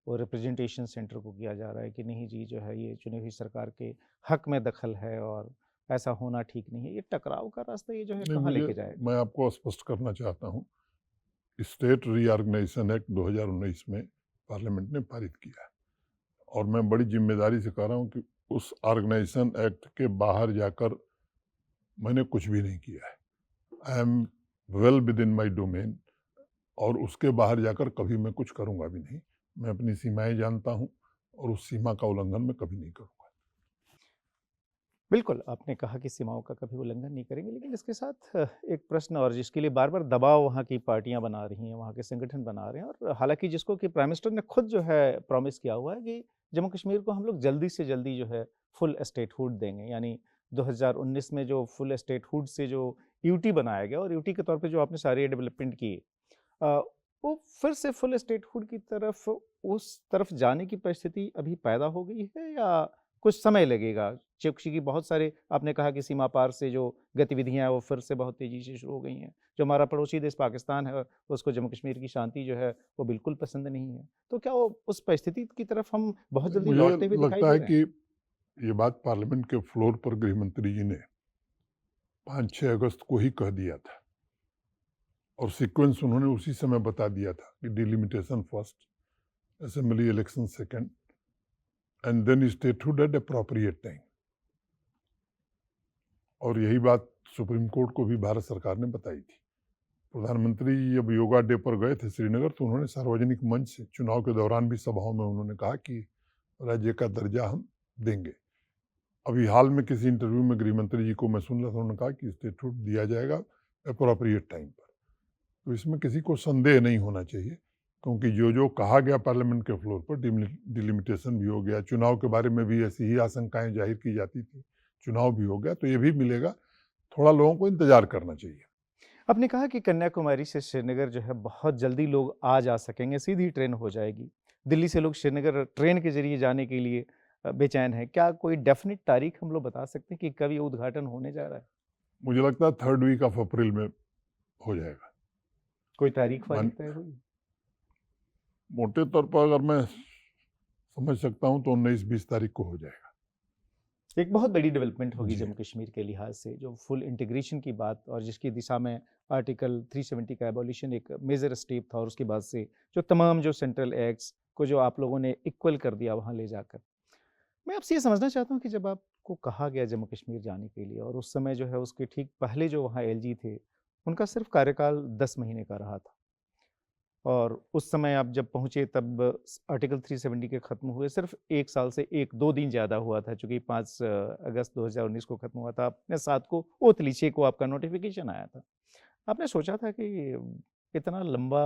Speaker 1: वो रिप्रेजेंटेशन सेंटर को किया जा रहा है कि नहीं जी जो है ये चुनी हुई सरकार के हक में दखल है और ऐसा होना ठीक नहीं है। ये टकराव का रास्ता ये जो है
Speaker 2: नहीं,
Speaker 1: कहाँ
Speaker 2: मुझे
Speaker 1: लेके जाएगा?
Speaker 2: मैं आपको स्पष्ट करना चाहता हूँ, स्टेट रीऑर्गेनाइजेशन एक्ट 2019 में पार्लियामेंट ने पारित किया है और मैं बड़ी जिम्मेदारी से कह रहा हूँ कि उस ऑर्गेनाइजेशन एक्ट के बाहर जाकर मैंने कुछ भी नहीं किया है। I am well with in my domain और उसके बाहर जाकर कभी मैं कुछ करूँगा भी नहीं। मैं अपनी सीमाएं जानता हूँ और उस सीमा का उल्लंघन मैं कभी नहीं करूँगा।
Speaker 1: बिल्कुल, आपने कहा कि सीमाओं का कभी उल्लंघन नहीं करेंगे, लेकिन इसके साथ एक प्रश्न और जिसके लिए बार-बार दबाव वहाँ की पार्टियाँ बना रही हैं, वहाँ के संगठन बना रहे हैं और हालाँकि जिसको कि प्राइम मिनिस्टर ने खुद जो है प्रॉमिस किया हुआ है कि जम्मू कश्मीर को हम लोग जल्दी से जल्दी जो है फुल स्टेटहुड देंगे। यानी 2019 में जो फुल स्टेटहुड से जो यूटी बनाया गया और यूटी के तौर पे जो आपने सारी डेवलपमेंट की अ, वो फिर से फुल स्टेटहुड की तरफ उस तरफ जाने की परिस्थिति अभी पैदा हो गई है या कुछ समय लगेगा? क्योंकि बहुत सारे आपने कहा कि सीमा पार से जो गतिविधियाँ हैं वो फिर से बहुत तेज़ी से शुरू हो गई हैं। जो हमारा पड़ोसी देश पाकिस्तान है, उसको जम्मू कश्मीर की शांति जो है वो बिल्कुल पसंद नहीं है। तो क्या वो उस परिस्थिति की तरफ हम बहुत जल्दी
Speaker 2: मुझे
Speaker 1: लौटते हुए दिखाई
Speaker 2: लगता
Speaker 1: दे
Speaker 2: है
Speaker 1: रहे हैं?
Speaker 2: कि ये बात पार्लियामेंट के फ्लोर पर गृह मंत्री जी ने 5-6 अगस्त को ही कह दिया था और सीक्वेंस उन्होंने उसी समय बता दिया था कि delimitation first, assembly election second and then statehood at appropriate time. और यही बात सुप्रीम कोर्ट को भी भारत सरकार ने बताई थी। प्रधानमंत्री जब योगा डे पर गए थे श्रीनगर तो उन्होंने सार्वजनिक मंच से चुनाव के दौरान भी सभाओं में उन्होंने कहा कि राज्य का दर्जा हम देंगे। अभी हाल में किसी इंटरव्यू में गृह मंत्री जी को मैं सुन रहा था, उन्होंने कहा कि स्टेटहुड दिया जाएगा अप्रोप्रिएट टाइम पर। तो इसमें किसी को संदेह नहीं होना चाहिए क्योंकि जो जो कहा गया पार्लियामेंट के फ्लोर पर डिलिमिटेशन भी हो गया, चुनाव के बारे में भी ऐसी ही आशंकाएं जाहिर की जाती थी, चुनाव भी हो गया, तो ये भी मिलेगा। थोड़ा लोगों को इंतजार करना चाहिए।
Speaker 1: आपने कहा कि कन्याकुमारी से श्रीनगर जो है बहुत जल्दी लोग आ जा सकेंगे, सीधी ट्रेन हो जाएगी। दिल्ली से लोग श्रीनगर ट्रेन के ज़रिए जाने के लिए बेचैन हैं। क्या कोई डेफ़िनिट तारीख हम लोग बता सकते हैं कि कब ये उद्घाटन होने जा रहा है?
Speaker 2: मुझे लगता है 3rd वीक ऑफ अप्रैल में हो जाएगा।
Speaker 1: कोई तारीख वारीख
Speaker 2: मान
Speaker 1: तय हुई?
Speaker 2: मोटे तौर पर अगर मैं समझ सकता हूँ तो 19-20 तारीख को हो जाएगा।
Speaker 1: एक बहुत बड़ी डेवलपमेंट होगी
Speaker 2: जी।
Speaker 1: जम्मू कश्मीर के लिहाज से जो फुल इंटीग्रेशन की बात और जिसकी दिशा में आर्टिकल 370 का एबॉलिशन एक मेजर स्टेप था और उसके बाद से जो तमाम जो सेंट्रल एक्ट्स को जो आप लोगों ने इक्वल कर दिया वहाँ ले जाकर। मैं आपसे ये समझना चाहता हूँ कि जब आपको कहा गया जम्मू कश्मीर जाने के लिए और उस समय जो है उसके ठीक पहले जो वहाँ एलजी थे, उनका सिर्फ कार्यकाल 10 महीने का रहा था। और उस समय आप जब पहुँचे तब आर्टिकल 370 के ख़त्म हुए सिर्फ 1 साल से 1-2 दिन ज़्यादा हुआ था चूँकि 5 अगस्त 2019 को ख़त्म हुआ था। आपने 7 को ओतली 6 को आपका नोटिफ़िकेशन आया था। आपने सोचा था कि इतना लंबा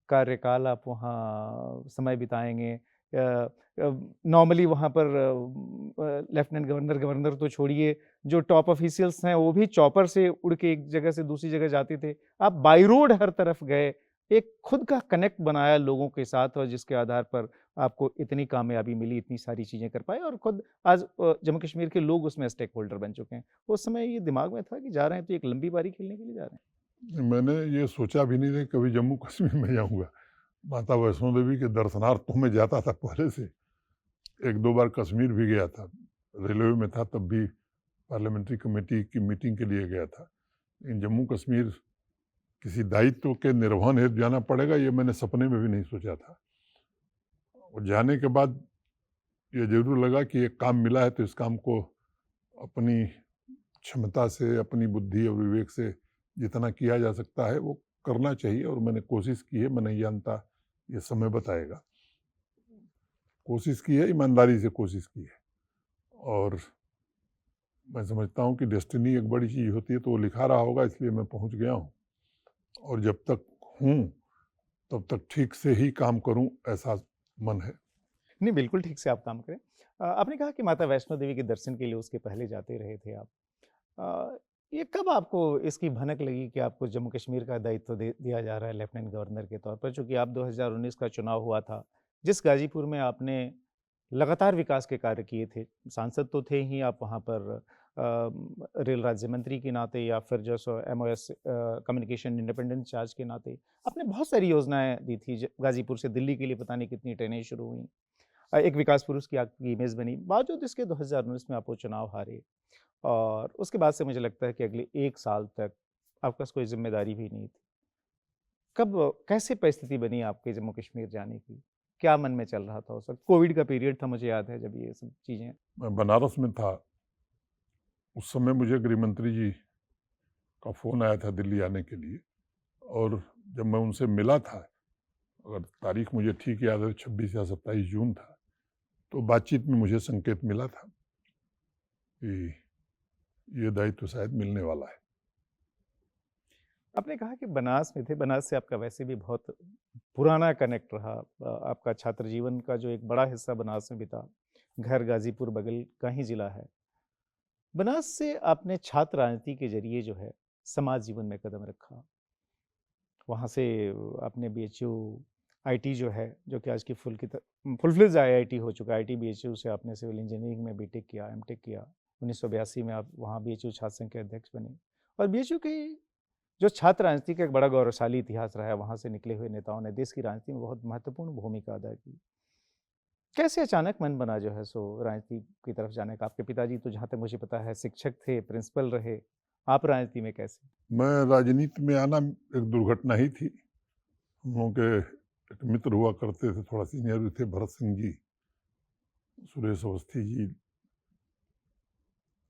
Speaker 1: कार्यकाल आप वहाँ समय बिताएँगे नॉर्मली वहाँ पर लेफ्टिनेंट गवर्नर, गवर्नर तो छोड़िए, जो टॉप ऑफ़िशियल्स हैं वो भी चॉपर से उड़ के एक जगह से दूसरी जगह जाते थे। आप बाय रोड हर तरफ गए, एक खुद का कनेक्ट बनाया लोगों के साथ और जिसके आधार पर आपको इतनी कामयाबी मिली, इतनी सारी चीज़ें कर पाए और खुद आज जम्मू कश्मीर के लोग उसमें स्टेक होल्डर बन चुके हैं। उस समय ये दिमाग में था कि जा रहे हैं तो एक लंबी पारी खेलने के लिए जा रहे हैं।
Speaker 2: मैंने ये सोचा भी नहीं था कि कभी जम्मू कश्मीर में जाऊँगा। माता वैष्णो देवी के दर्शनार्थ तो मैं जाता था पहले से। 1-2 बार कश्मीर भी गया था। रेलवे में था तब भी पार्लियामेंट्री कमेटी की मीटिंग के लिए गया था। लेकिन जम्मू कश्मीर किसी दायित्व के निर्वहन हेतु जाना पड़ेगा ये मैंने सपने में भी नहीं सोचा था। और जाने के बाद ये ज़रूर लगा कि एक काम मिला है तो इस काम को अपनी क्षमता से, अपनी बुद्धि और विवेक से जितना किया जा सकता है वो करना चाहिए और मैंने कोशिश की है। मैं नहीं जानता, ये समय बताएगा। कोशिश की है, ईमानदारी से कोशिश की है और मैं समझता हूँ कि डेस्टिनी एक बड़ी चीज़ होती है तो वो लिखा रहा होगा इसलिए मैं पहुँच गया हूँ और जब तक हूँ तब तक ठीक से ही काम करूँ ऐसा मन है।
Speaker 1: नहीं, बिल्कुल ठीक से आप काम करें। आपने कहा कि माता वैष्णो देवी के दर्शन के लिए उसके पहले जाते रहे थे आप। ये कब आपको इसकी भनक लगी कि आपको जम्मू कश्मीर का दायित्व दिया जा रहा है लेफ्टिनेंट गवर्नर के तौर पर? चूँकि आप 2019 का चुनाव हुआ था, जिस गाज़ीपुर में आपने लगातार विकास के कार्य किए थे। सांसद तो थे ही आप वहाँ पर, रेल राज्य मंत्री के नाते या फिर जो सो एमओएस कम्युनिकेशन इंडिपेंडेंस चार्ज के नाते आपने बहुत सारी योजनाएँ दी थी। गाज़ीपुर से दिल्ली के लिए पता नहीं कितनी ट्रेनें शुरू हुई। एक विकास पुरुष की आपकी इमेज बनी। बावजूद इसके 2019 में आप वो चुनाव हारे और उसके बाद से मुझे लगता है कि अगले 1 साल तक आपके पास कोई ज़िम्मेदारी भी नहीं थी। कब कैसे परिस्थिति बनी आपके जम्मू कश्मीर जाने की? क्या मन में चल रहा था उस वक़्त? कोविड का पीरियड था, मुझे याद है, जब ये सब चीज़ें।
Speaker 2: मैं बनारस में था, उस समय मुझे गृह मंत्री जी का फ़ोन आया था दिल्ली आने के लिए, और जब मैं उनसे मिला था, अगर तारीख मुझे ठीक याद है 26 या 27 जून था, तो बातचीत में मुझे संकेत मिला था कि ये दायित्व शायद मिलने वाला है।
Speaker 1: आपने कहा कि बनास में थे, बनास से आपका वैसे भी बहुत पुराना कनेक्ट रहा। आपका छात्र जीवन का जो एक बड़ा हिस्सा बनास में बिता। घर गाज़ीपुर बगल का ही ज़िला है। बनास से आपने छात्र राजनीति के ज़रिए जो है समाज जीवन में कदम रखा। वहाँ से आपने बीएचयू आईटी जो है, जो कि आज की फुल-फ्लेज्ड आईआईटी हो चुका है। आईटी बीएचयू से आपने सिविल इंजीनियरिंग में बीटेक किया, एमटेक किया। 1982 में आप वहाँ बीएचयू छात्र संघ के अध्यक्ष बने और बीएचयू की जो छात्र राजनीति का एक बड़ा गौरवशाली इतिहास रहा है, वहाँ से निकले हुए नेताओं ने देश की राजनीति में बहुत महत्वपूर्ण भूमिका अदा की। कैसे अचानक मन बना जो है सो राजनीति की तरफ जाने का? आपके पिताजी तो जहाँ तक मुझे पता है शिक्षक थे, प्रिंसिपल रहे। आप राजनीति में कैसे?
Speaker 2: मैं राजनीति में आना एक दुर्घटना ही थी। हम लोगों के एक मित्र हुआ करते थे, थोड़ा सीनियर भी थे, भरत सिंह जी, सुरेश अवस्थी जी।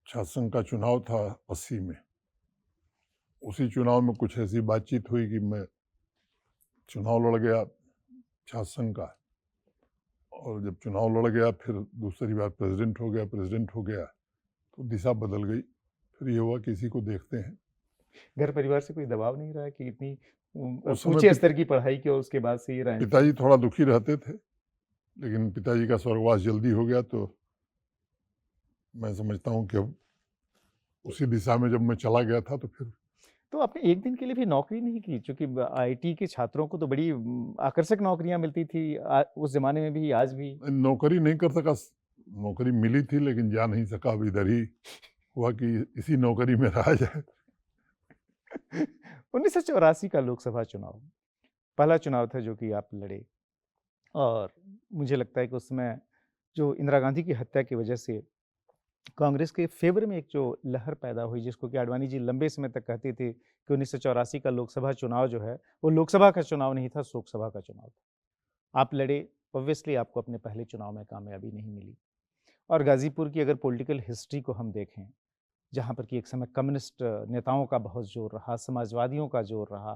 Speaker 2: छात्र संघ का चुनाव था 80 में। उसी चुनाव में कुछ ऐसी बातचीत हुई कि मैं चुनाव लड़ गया छात्र संघ का, और जब चुनाव लड़ गया फिर दूसरी बार प्रेसिडेंट हो गया तो दिशा बदल गई। फिर ये हुआ कि इसी को देखते हैं।
Speaker 1: घर परिवार से कोई दबाव नहीं रहा कि इतनी
Speaker 2: उस समय
Speaker 1: ऊंचे स्तर की पढ़ाई की और उसके बाद से ये राजनीति?
Speaker 2: पिताजी थोड़ा दुखी रहते थे, लेकिन पिताजी का स्वर्गवास जल्दी हो गया, तो मैं समझता हूँ कि अब उसी दिशा में जब मैं चला गया था तो फिर
Speaker 1: तो आपने एक दिन के लिए भी नौकरी नहीं की? चूँकि आईटी के छात्रों को तो बड़ी आकर्षक नौकरियाँ मिलती थी, उस ज़माने में भी, आज भी।
Speaker 2: नौकरी नहीं कर सका। नौकरी मिली थी लेकिन जा नहीं सका। अब इधर ही हुआ कि इसी नौकरी में रहा जाए।
Speaker 1: 1984 का लोकसभा चुनाव, पहला चुनाव था जो कि आप लड़े और मुझे लगता है कि उस समय जो इंदिरा गांधी की हत्या की वजह से कांग्रेस के फेवर में एक जो लहर पैदा हुई, जिसको कि आडवाणी जी लंबे समय तक कहते थे कि 1984 का लोकसभा चुनाव जो है वो लोकसभा का चुनाव नहीं था, शोकसभा का चुनाव था। आप लड़े, ऑब्वियसली आपको अपने पहले चुनाव में कामयाबी नहीं मिली और गाजीपुर की अगर पॉलिटिकल हिस्ट्री को हम देखें, जहाँ पर कि एक समय कम्युनिस्ट नेताओं का बहुत जोर रहा, समाजवादियों का जोर रहा,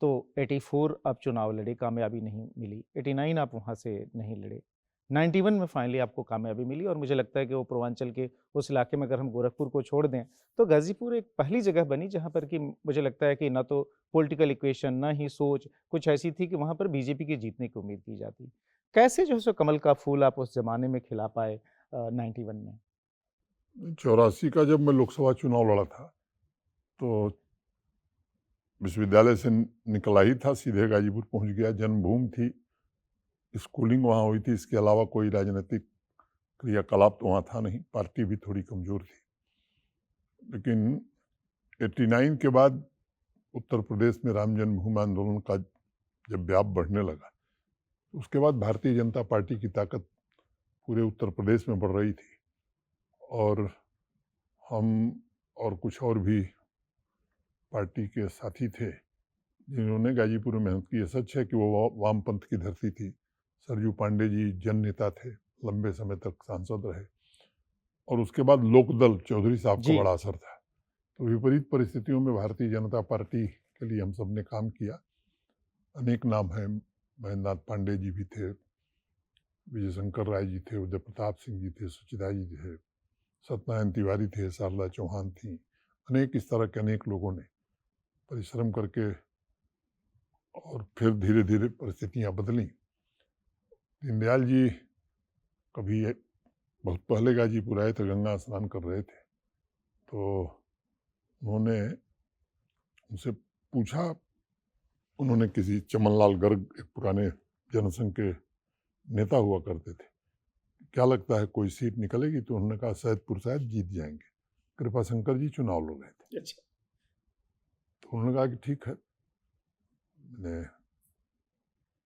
Speaker 1: तो 84 आप चुनाव लड़े, कामयाबी नहीं मिली। 89 आप वहाँ से नहीं लड़े। 91 में फाइनली आपको कामयाबी मिली और मुझे लगता है कि वो पूर्वांचल के उस इलाके में अगर हम गोरखपुर को छोड़ दें, तो गाज़ीपुर एक पहली जगह बनी जहाँ पर कि मुझे लगता है कि ना तो पॉलिटिकल इक्वेशन, ना ही सोच कुछ ऐसी थी कि वहाँ पर बीजेपी के जीतने की उम्मीद की जाती। कैसे जो है सो कमल का फूल आप उस ज़माने में खिला पाए 91 में?
Speaker 2: 84 का जब मैं लोकसभा चुनाव लड़ा था तो विश्वविद्यालय से निकला ही था, सीधे गाजीपुर पहुंच गया। जन्मभूमि थी, स्कूलिंग वहाँ हुई थी, इसके अलावा कोई राजनीतिक क्रियाकलाप तो वहाँ था नहीं। पार्टी भी थोड़ी कमज़ोर थी। लेकिन 89 के बाद उत्तर प्रदेश में राम जन्मभूमि आंदोलन का जब व्याप बढ़ने लगा, उसके बाद भारतीय जनता पार्टी की ताकत पूरे उत्तर प्रदेश में बढ़ रही थी और हम और कुछ और भी पार्टी के साथी थे जिन्होंने गाजीपुर में मेहनत की। सच है कि वो वामपंथ की धरती थी। सरजू पांडे जी जन नेता थे, लंबे समय तक सांसद रहे, और उसके बाद लोकदल चौधरी साहब का बड़ा असर था। तो विपरीत परिस्थितियों में भारतीय जनता पार्टी के लिए हम सब ने काम किया। अनेक नाम हैं, महेंद्रनाथ पांडे जी भी थे, विजय शंकर राय जी थे, उदय प्रताप सिंह जी थे, सुचिता जी थे, सत्यनारायण तिवारी थे, शारदा चौहान थी। अनेक इस तरह के अनेक लोगों ने परिश्रम करके, और फिर धीरे धीरे परिस्थितियां बदली। दीनदयाल जी कभी बहुत पहले गाजीपुर आए थे, गंगा स्नान कर रहे थे, तो उन्होंने उनसे पूछा, उन्होंने किसी चमनलाल गर्ग, एक पुराने जनसंघ के नेता हुआ करते थे, क्या लगता है कोई सीट निकलेगी? तो उन्होंने कहा सैदपुर शायद जीत जाएंगे। कृपाशंकर जी चुनाव लड़ रहे थे।
Speaker 1: अच्छा।
Speaker 2: तो उन्होंने कहा कि ठीक है, मैंने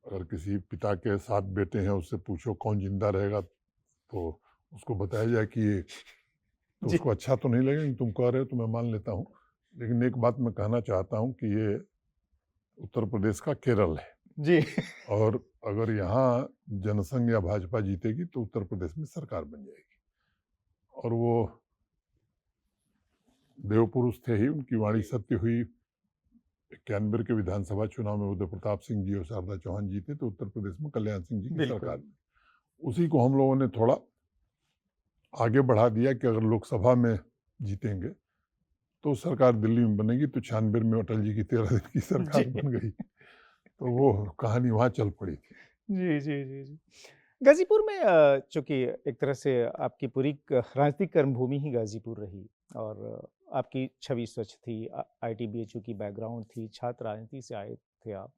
Speaker 2: अगर किसी पिता के 7 बेटे हैं, उससे पूछो कौन जिंदा रहेगा, तो उसको बताया जाए कि ये, तो
Speaker 1: जी।
Speaker 2: उसको अच्छा तो नहीं लगेगा, तुम कह रहे हो तो मैं मान लेता हूँ, लेकिन एक बात मैं कहना चाहता हूँ कि ये उत्तर प्रदेश का केरल है,
Speaker 1: जी।
Speaker 2: और अगर यहाँ जनसंघ या भाजपा जीतेगी तो उत्तर प्रदेश में सरकार बन जाएगी। और वो देव पुरुष थे ही, उनकी वाणी सत्य हुई। 91 के विधानसभा चुनाव में उदय प्रताप सिंह जी और शारदा चौहान जीते, तो उत्तर प्रदेश में कल्याण सिंह जी की
Speaker 1: बिल्कुल।
Speaker 2: सरकार बनी। उसी को हम लोगों ने थोड़ा आगे बढ़ा दिया कि अगर लोकसभा में जीतेंगे तो सरकार दिल्ली में बनेगी, तो 96 में अटल जी की 13 दिन की सरकार
Speaker 1: जी।
Speaker 2: बन गई। तो वो कहानी वहाँ चल पड़ी थी।
Speaker 1: जी, जी, जी, जी। गाज़ीपुर में चूँकि एक तरह से आपकी पूरी राजनीतिक कर्मभूमि ही गाज़ीपुर रही और आपकी छवि स्वच्छ थी, आईटीबीएचयू की बैकग्राउंड थी, छात्र राजनीति से आए थे आप।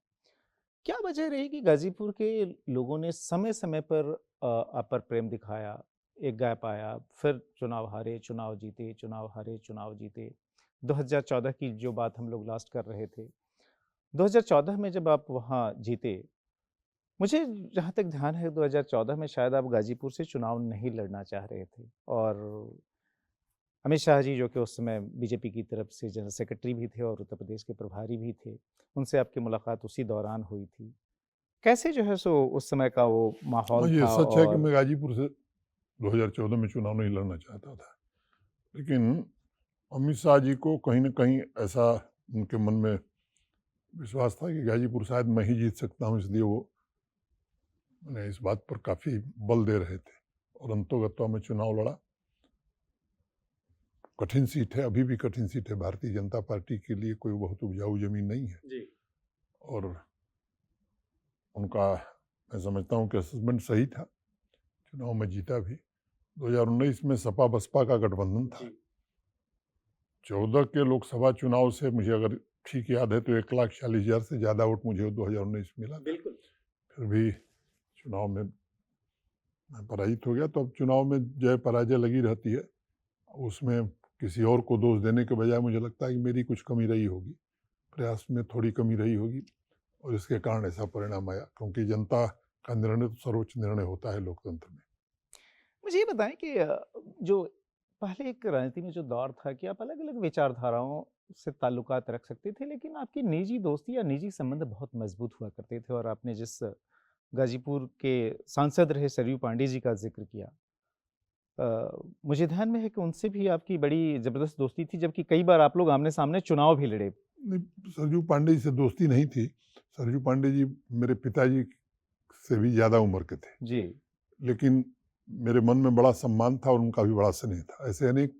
Speaker 1: क्या वजह रही कि गाज़ीपुर के लोगों ने समय-समय पर आप पर प्रेम दिखाया, एक गैप आया, फिर चुनाव हारे, चुनाव जीते, चुनाव हारे, चुनाव जीते। 2014 की जो बात हम लोग लास्ट कर रहे थे, 2014 में जब आप वहाँ जीते, मुझे जहाँ तक ध्यान है 2014 में शायद आप गाज़ीपुर से चुनाव नहीं लड़ना चाह रहे थे और अमित शाह जी जो कि उस समय बीजेपी की तरफ से जनरल सेक्रेटरी भी थे और उत्तर प्रदेश के प्रभारी भी थे, उनसे आपकी मुलाकात उसी दौरान हुई थी। कैसे जो है सो उस समय का वो माहौल
Speaker 2: हाँ, ये
Speaker 1: था
Speaker 2: सच है कि
Speaker 1: और
Speaker 2: मैं गाजीपुर से 2014 में चुनाव नहीं लड़ना चाहता था, लेकिन अमित शाह जी को कहीं न कहीं ऐसा उनके मन में विश्वास था कि गाजीपुर शायद मैं ही जीत सकता हूँ, इसलिए वो मैंने इस बात पर काफ़ी बल दे रहे थे और अंतोगत्वा में चुनाव लड़ा। कठिन सीट है, अभी भी कठिन सीट है, भारतीय जनता पार्टी के लिए कोई बहुत उपजाऊ ज़मीन नहीं है।
Speaker 1: जी।
Speaker 2: और उनका मैं समझता हूँ कि असेसमेंट सही था, चुनाव में जीता भी। 2019 में सपा बसपा का गठबंधन था। 14 के लोकसभा चुनाव से मुझे अगर ठीक याद है तो 1,40,000 से ज़्यादा वोट मुझे 2019 में मिला था।
Speaker 1: बिल्कुल।
Speaker 2: फिर भी चुनाव में मैं पराजित हो गया, तो अब चुनाव में जय पराजय लगी रहती है, उसमें किसी और को दोष देने के बजाय मुझे लगता है कि मेरी कुछ कमी रही होगी, प्रयास में थोड़ी कमी रही होगी और इसके कारण ऐसा परिणाम आया, क्योंकि जनता का निर्णय तो सर्वोच्च निर्णय होता है लोकतंत्र में।
Speaker 1: मुझे ये बताएं कि जो पहले एक राजनीति में जो दौर था कि आप अलग-अलग विचारधाराओं से ताल्लुकात रख सकते थे, लेकिन आपकी निजी दोस्ती या निजी संबंध बहुत मजबूत हुआ करते थे और आपने जिस गाजीपुर के सांसद रहे सरयू पांडे जी का ज़िक्र किया। मुझे ध्यान में है कि उनसे भी आपकी बड़ी ज़बरदस्त दोस्ती थी, जबकि कई बार आप लोग आमने-सामने चुनाव भी लड़े।
Speaker 2: नहीं, सरयू पांडे जी से दोस्ती नहीं थी। सरयू पांडे जी मेरे पिताजी से भी ज़्यादा उम्र के थे,
Speaker 1: जी।
Speaker 2: लेकिन मेरे मन में बड़ा सम्मान था और उनका भी बड़ा स्नेह था। ऐसे अनेक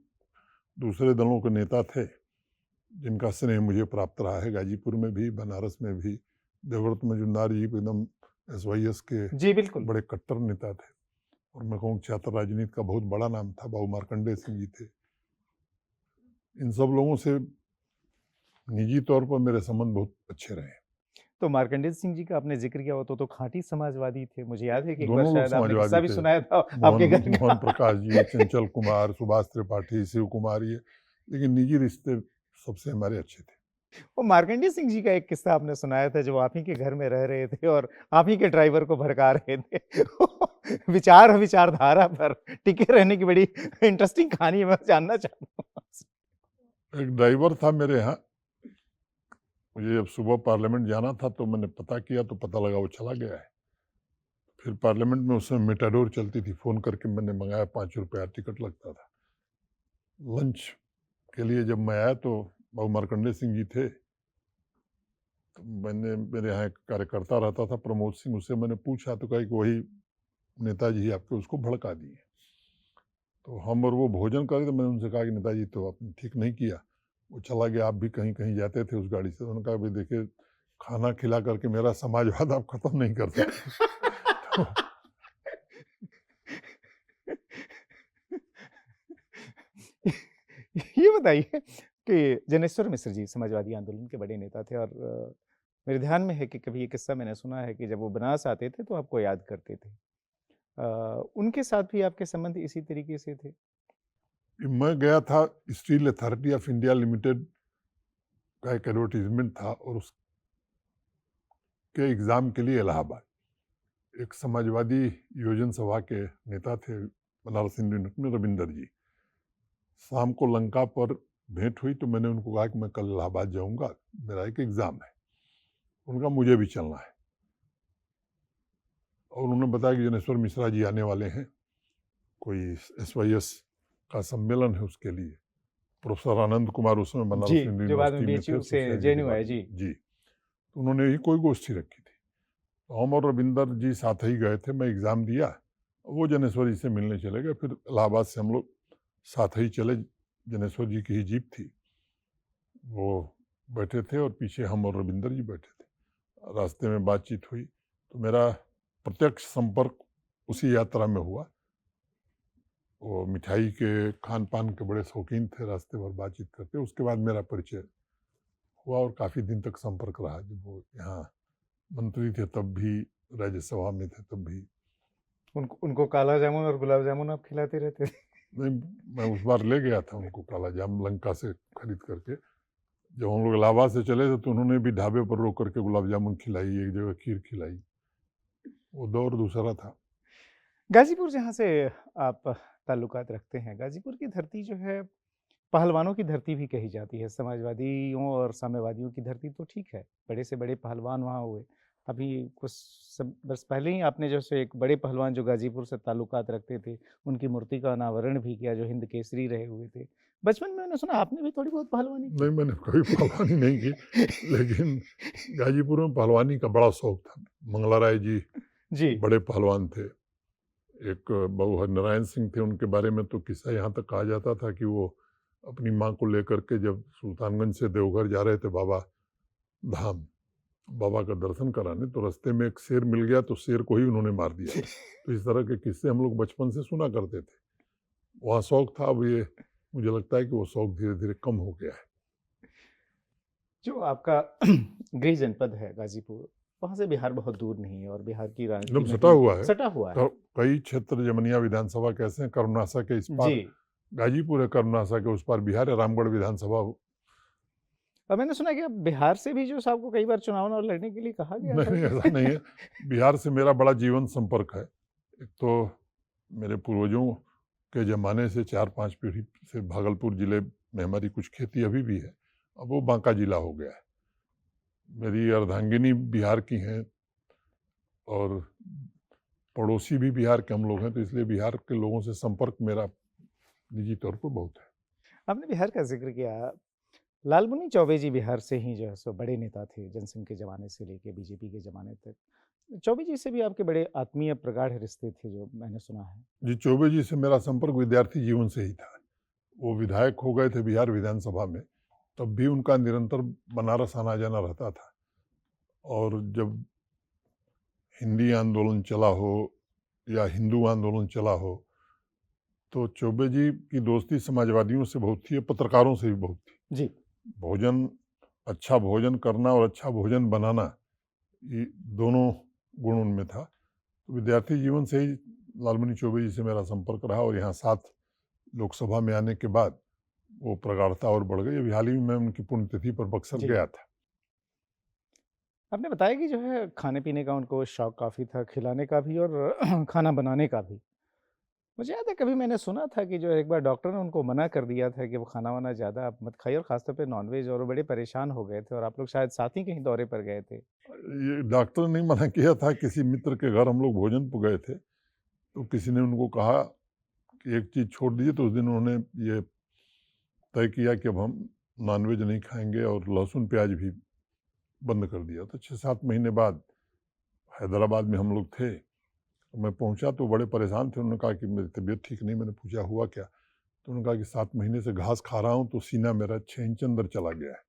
Speaker 2: दूसरे दलों के नेता थे जिनका स्नेह मुझे प्राप्त रहा है, गाजीपुर में भी, बनारस में भी। देवव्रत मजुमदार जी एकदम एसवाईएस के
Speaker 1: जी, बिल्कुल।
Speaker 2: बड़े कट्टर नेता थे और मैं कहूँ छात्र राजनीति का बहुत बड़ा नाम था। बाबू मार्कंडेय सिंह जी थे। इन सब लोगों से निजी तौर पर मेरे संबंध बहुत अच्छे रहे।
Speaker 1: तो मार्कंडेय सिंह जी का आपने ज़िक्र किया, वो तो खाँटी समाजवादी थे। मुझे याद है कि एक बार
Speaker 2: दोनों लोग
Speaker 1: शायद आपने
Speaker 2: समाजवादी
Speaker 1: किस्सा भी
Speaker 2: थे।
Speaker 1: सुनाया था आपके
Speaker 2: मोहन
Speaker 1: घर का।
Speaker 2: मोहन प्रकाश जी, चंचल कुमार, सुभाष त्रिपाठी, शिव कुमार, ये, लेकिन निजी रिश्ते सबसे हमारे अच्छे थे।
Speaker 1: वो मार्कंडेय सिंह जी का एक किस्सा आपने सुनाया था, जब आप ही के घर में रह रहे थे और आप ही के ड्राइवर को भड़का रहे थे। विचार और विचारधारा पर टिके रहने की बड़ी इंटरेस्टिंग कहानी है, मैं जानना चाहता हूँ आपसे।
Speaker 2: एक ड्राइवर था मेरे यहाँ, मुझे जब सुबह पार्लियामेंट जाना था तो मैंने पता किया तो पता लगा वो चला गया है। फिर पार्लियामेंट में उस समय मेटाडोर चलती थी, फ़ोन करके मैंने मंगाया, 5 रुपया टिकट लगता था। लंच के लिए जब मैं आया तो बाबू मार्कंडेय सिंह जी थे, तो मैंने, मेरे यहाँ एक कार्यकर्ता रहता था प्रमोद सिंह, उससे मैंने पूछा तो कहा कि वही नेताजी ही आपके उसको भड़का दिए। तो हम और वो भोजन कर रहे थे, मैंने उनसे कहा कि नेताजी तो आपने ठीक नहीं किया, वो चला गया, आप भी कहीं कहीं जाते थे उस गाड़ी से। उन्होंने कहा भाई देखिए, खाना खिला करके मेरा समाजवाद आप खत्म नहीं कर सकते। तो
Speaker 1: ये बताइए कि जनेश्वर मिश्र जी समाजवादी आंदोलन के बड़े नेता थे और मेरे ध्यान में है कि कभी ये किस्सा मैंने सुना है कि जब वो बनारस आते थे तो आपको याद करते थे। उनके साथ भी आपके संबंध इसी तरीके से थे?
Speaker 2: मैं गया था, steel authority of India limited का एक एडवर्टीजमेंट था और उसके एग्ज़ाम के लिए इलाहाबाद। एक समाजवादी योजन सभा के नेता थे बनारस हिंदू यूनिट में, रविंदर जी। शाम को लंका पर भेंट हुई तो मैंने उनको कहा कि मैं कल इलाहाबाद जाऊंगा, मेरा एक एग्ज़ाम है। उनका मुझे भी चलना है और उन्होंने बताया कि जनेश्वर मिश्रा जी आने वाले हैं, कोई SYS का सम्मेलन है उसके लिए। प्रोफेसर आनंद कुमार उस समय
Speaker 1: जी,
Speaker 2: बनारस हिंदू
Speaker 1: जो बाद में
Speaker 2: यूनिवर्सिटी में थे,
Speaker 1: BHU से
Speaker 2: सोशियोलॉजी
Speaker 1: JNU है,
Speaker 2: डिपार्टमेंट। जी, तो उन्होंने ही कोई गोष्ठी रखी थी। तो हम और रविंदर जी साथ ही गए थे। मैं एग्ज़ाम दिया, वो जनेश्वर जी से मिलने चले गए। फिर इलाहाबाद से हम लोग साथ ही चले। जनेश्वर जी की ही जीप थी, वो बैठे थे और पीछे हम और रविंदर जी बैठे थे। रास्ते में बातचीत हुई तो मेरा प्रत्यक्ष संपर्क उसी यात्रा में हुआ। वो मिठाई के खान पान के बड़े शौकीन थे, रास्ते भर बातचीत करते। उसके बाद मेरा परिचय हुआ और काफ़ी दिन तक संपर्क रहा। जब वो यहाँ मंत्री थे तब भी, राज्यसभा में थे तब भी।
Speaker 1: उनको उनको काला जामुन और गुलाब जामुन आप खिलाते रहते थे?
Speaker 2: नहीं, मैं उस बार ले गया था उनको काला जाम लंका से खरीद करके। जब हम लोग इलाहाबाद से चले थे तो उन्होंने भी ढाबे पर रोक करके गुलाब जामुन खिलाई, एक जगह खीर खिलाई। वो दौर दूसरा था।
Speaker 1: गाज़ीपुर जहाँ से आप ताल्लुकात रखते हैं, गाज़ीपुर की धरती जो है पहलवानों की धरती भी कही जाती है। समाजवादियों और साम्यवादियों की धरती तो ठीक है, बड़े से बड़े पहलवान वहाँ हुए। अभी कुछ सब बरस पहले ही आपने जैसे एक बड़े पहलवान जो गाज़ीपुर से ताल्लुकात रखते थे, उनकी मूर्ति का अनावरण भी किया जो हिंद केसरी रहे हुए थे। बचपन में मैंने सुना आपने भी थोड़ी बहुत पहलवानी
Speaker 2: नहीं, मैंने कभी पहलवानी नहीं की,
Speaker 1: की?
Speaker 2: लेकिन गाजीपुर में पहलवानी का बड़ा शौक था। मंगला राय जी
Speaker 1: जी।
Speaker 2: बड़े पहलवान थे। एक बाबू हरिनारायण सिंह थे, उनके बारे में तो किस्सा यहाँ तक कहा जाता था कि वो अपनी माँ को लेकर के जब सुल्तानगंज से देवघर जा रहे थे बाबा धाम, बाबा का दर्शन कराने, तो रास्ते में एक शेर मिल गया तो शेर को ही उन्होंने मार दिया। तो इस तरह के किस्से हम लोग बचपन से सुना करते थे। वहाँ शौक था। अब ये मुझे लगता है कि वो शौक धीरे धीरे कम हो गया है।
Speaker 1: जो आपका गृह जनपद है गाज़ीपुर, वहाँ से बिहार बहुत दूर नहीं है और बिहार की राजनीति
Speaker 2: एकदम
Speaker 1: में
Speaker 2: सटा
Speaker 1: भी
Speaker 2: हुआ है।
Speaker 1: सटा हुआ है।
Speaker 2: कई क्षेत्र जमनिया विधानसभा कैसे हैं, कर्मनाशा के इस पार
Speaker 1: जी।
Speaker 2: गाजीपुर है, कर्मनाशा के उस पार बिहार है, रामगढ़ विधानसभा।
Speaker 1: और मैंने सुना कि अब बिहार से भी जो साहब को कई बार चुनाव और लड़ने के लिए कहा गया था
Speaker 2: नहीं,
Speaker 1: कि
Speaker 2: ऐसा नहीं है। बिहार से मेरा बड़ा जीवन संपर्क है। एक तो मेरे पूर्वजों के ज़माने से 4-5 पीढ़ी से भागलपुर ज़िले में हमारी कुछ खेती अभी भी है। अब वो बांका ज़िला हो गया है। मेरी अर्धांगिनी बिहार की हैं और पड़ोसी भी बिहार के हम लोग हैं, तो इसलिए बिहार के लोगों से संपर्क मेरा निजी तौर पर बहुत है।
Speaker 1: आपने बिहार का जिक्र किया। लालमुनि चौबे जी बिहार से ही जो है सो बड़े नेता थे, जनसंघ के ज़माने से लेके बीजेपी के ज़माने तक। चौबे जी से भी आपके बड़े आत्मीय प्रगाढ़ रिश्ते थे जो मैंने सुना है।
Speaker 2: जी, चौबे जी से मेरा संपर्क विद्यार्थी जीवन से ही था। वो विधायक हो गए थे बिहार विधानसभा में, तब भी उनका निरंतर बनारस आना जाना रहता था। और जब हिंदी आंदोलन चला हो या हिंदू आंदोलन चला हो, तो चौबे जी की दोस्ती समाजवादियों से बहुत थी, पत्रकारों से भी बहुत थी।
Speaker 1: जी।
Speaker 2: भोजन, अच्छा भोजन करना और अच्छा भोजन बनाना, ये दोनों गुण उनमें था। तो विद्यार्थी जीवन से ही लालमणि चौबे जी से मेरा संपर्क रहा और यहाँ 7 लोकसभा में आने के बाद वो प्रगाढ़ता और बढ़ गई। अभी हाल ही में मैं उनकी पुण्यतिथि पर बक्सर
Speaker 1: जी।
Speaker 2: गया था।
Speaker 1: आपने बताया कि जो है खाने-पीने का उनको शौक काफ़ी था, खिलाने का भी और खाना बनाने का भी। मुझे याद है कभी मैंने सुना था कि जो एक बार डॉक्टर ने उनको मना कर दिया था कि वो खाना-वाना ज़्यादा आप मत खाइए और ख़ासतौर पे नॉन-वेज, और वो बड़े परेशान हो गए थे और आप लोग शायद साथ ही कहीं दौरे पर गए थे।
Speaker 2: ये डॉक्टर ने मना किया था, किसी मित्र के घर हम लोग भोजन पर गए थे, तो किसी ने उनको कहा कि एक चीज़ छोड़ दीजिए, तो उस दिन उन्होंने ये तय किया कि अब हम नॉनवेज नहीं खाएँगे और लहसुन प्याज भी बंद कर दिया। तो 6-7 महीने बाद हैदराबाद में हम लोग थे। तो मैं पहुंचा तो बड़े परेशान थे। उन्होंने कहा कि मेरी तबीयत ठीक नहीं। मैंने पूछा हुआ क्या? तो उन्होंने कहा कि 7 महीने से घास खा रहा हूँ तो सीना मेरा 6 इंच अंदर चला गया है।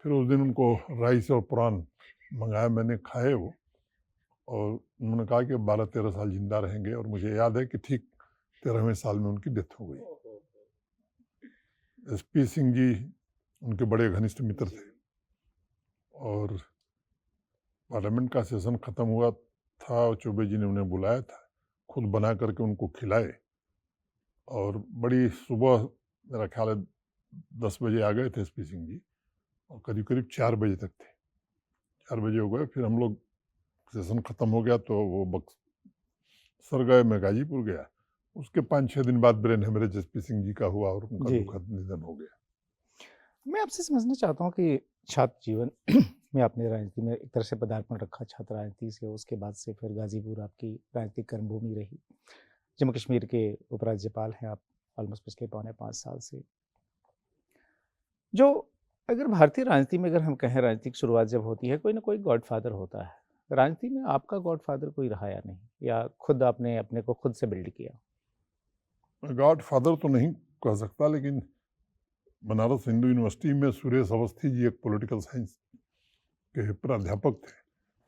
Speaker 2: फिर उस दिन उनको राइस और प्रान मंगाया, मैंने खाए वो, और उन्होंने कहा कि 12-13 साल जिंदा रहेंगे। और मुझे याद है कि ठीक 13वें साल में उनकी डेथ हो गई। एसपी सिंह जी उनके बड़े घनिष्ठ मित्र थे और पार्लियामेंट का सेशन ख़त्म हुआ था और चौबे जी ने उन्हें बुलाया था, खुद बना करके उनको खिलाए और बड़ी सुबह मेरा ख्याल है 10 बजे आ गए थे एसपी सिंह जी और करीब करीब 4 बजे तक थे। 4 बजे हो गए, फिर हम लोग सेशन ख़त्म हो गया तो वो बक्सर गए, मैं गाजीपुर गया। उसके 5-6 दिन बाद brain haemorrhage SP Singh ji का हुआ और उनका
Speaker 1: जी।
Speaker 2: दुखद निधन हो गया।
Speaker 1: मैं आपसे समझना चाहता हूँ कि छात्र जीवन में आपने राजनीति में एक तरह से पदार्पण रखा, छात्र राजनीति से, उसके बाद से फिर गाजीपुर आपकी राजनीतिक कर्मभूमि रही। जम्मू कश्मीर के उपराज्यपाल हैं आप ऑलमोस्ट पिछले 4.25 साल से। जो अगर भारतीय राजनीति में अगर हम कहें, राजनीतिक शुरुआत जब होती है, कोई ना कोई गॉडफादर होता है। राजनीति में आपका गॉडफादर कोई रहा या नहीं, या खुद आपने अपने को खुद से बिल्ड किया?
Speaker 2: गॉड फादर तो नहीं कह सकता, लेकिन बनारस हिंदू यूनिवर्सिटी में सुरेश अवस्थी जी एक पॉलिटिकल साइंस के प्राध्यापक थे,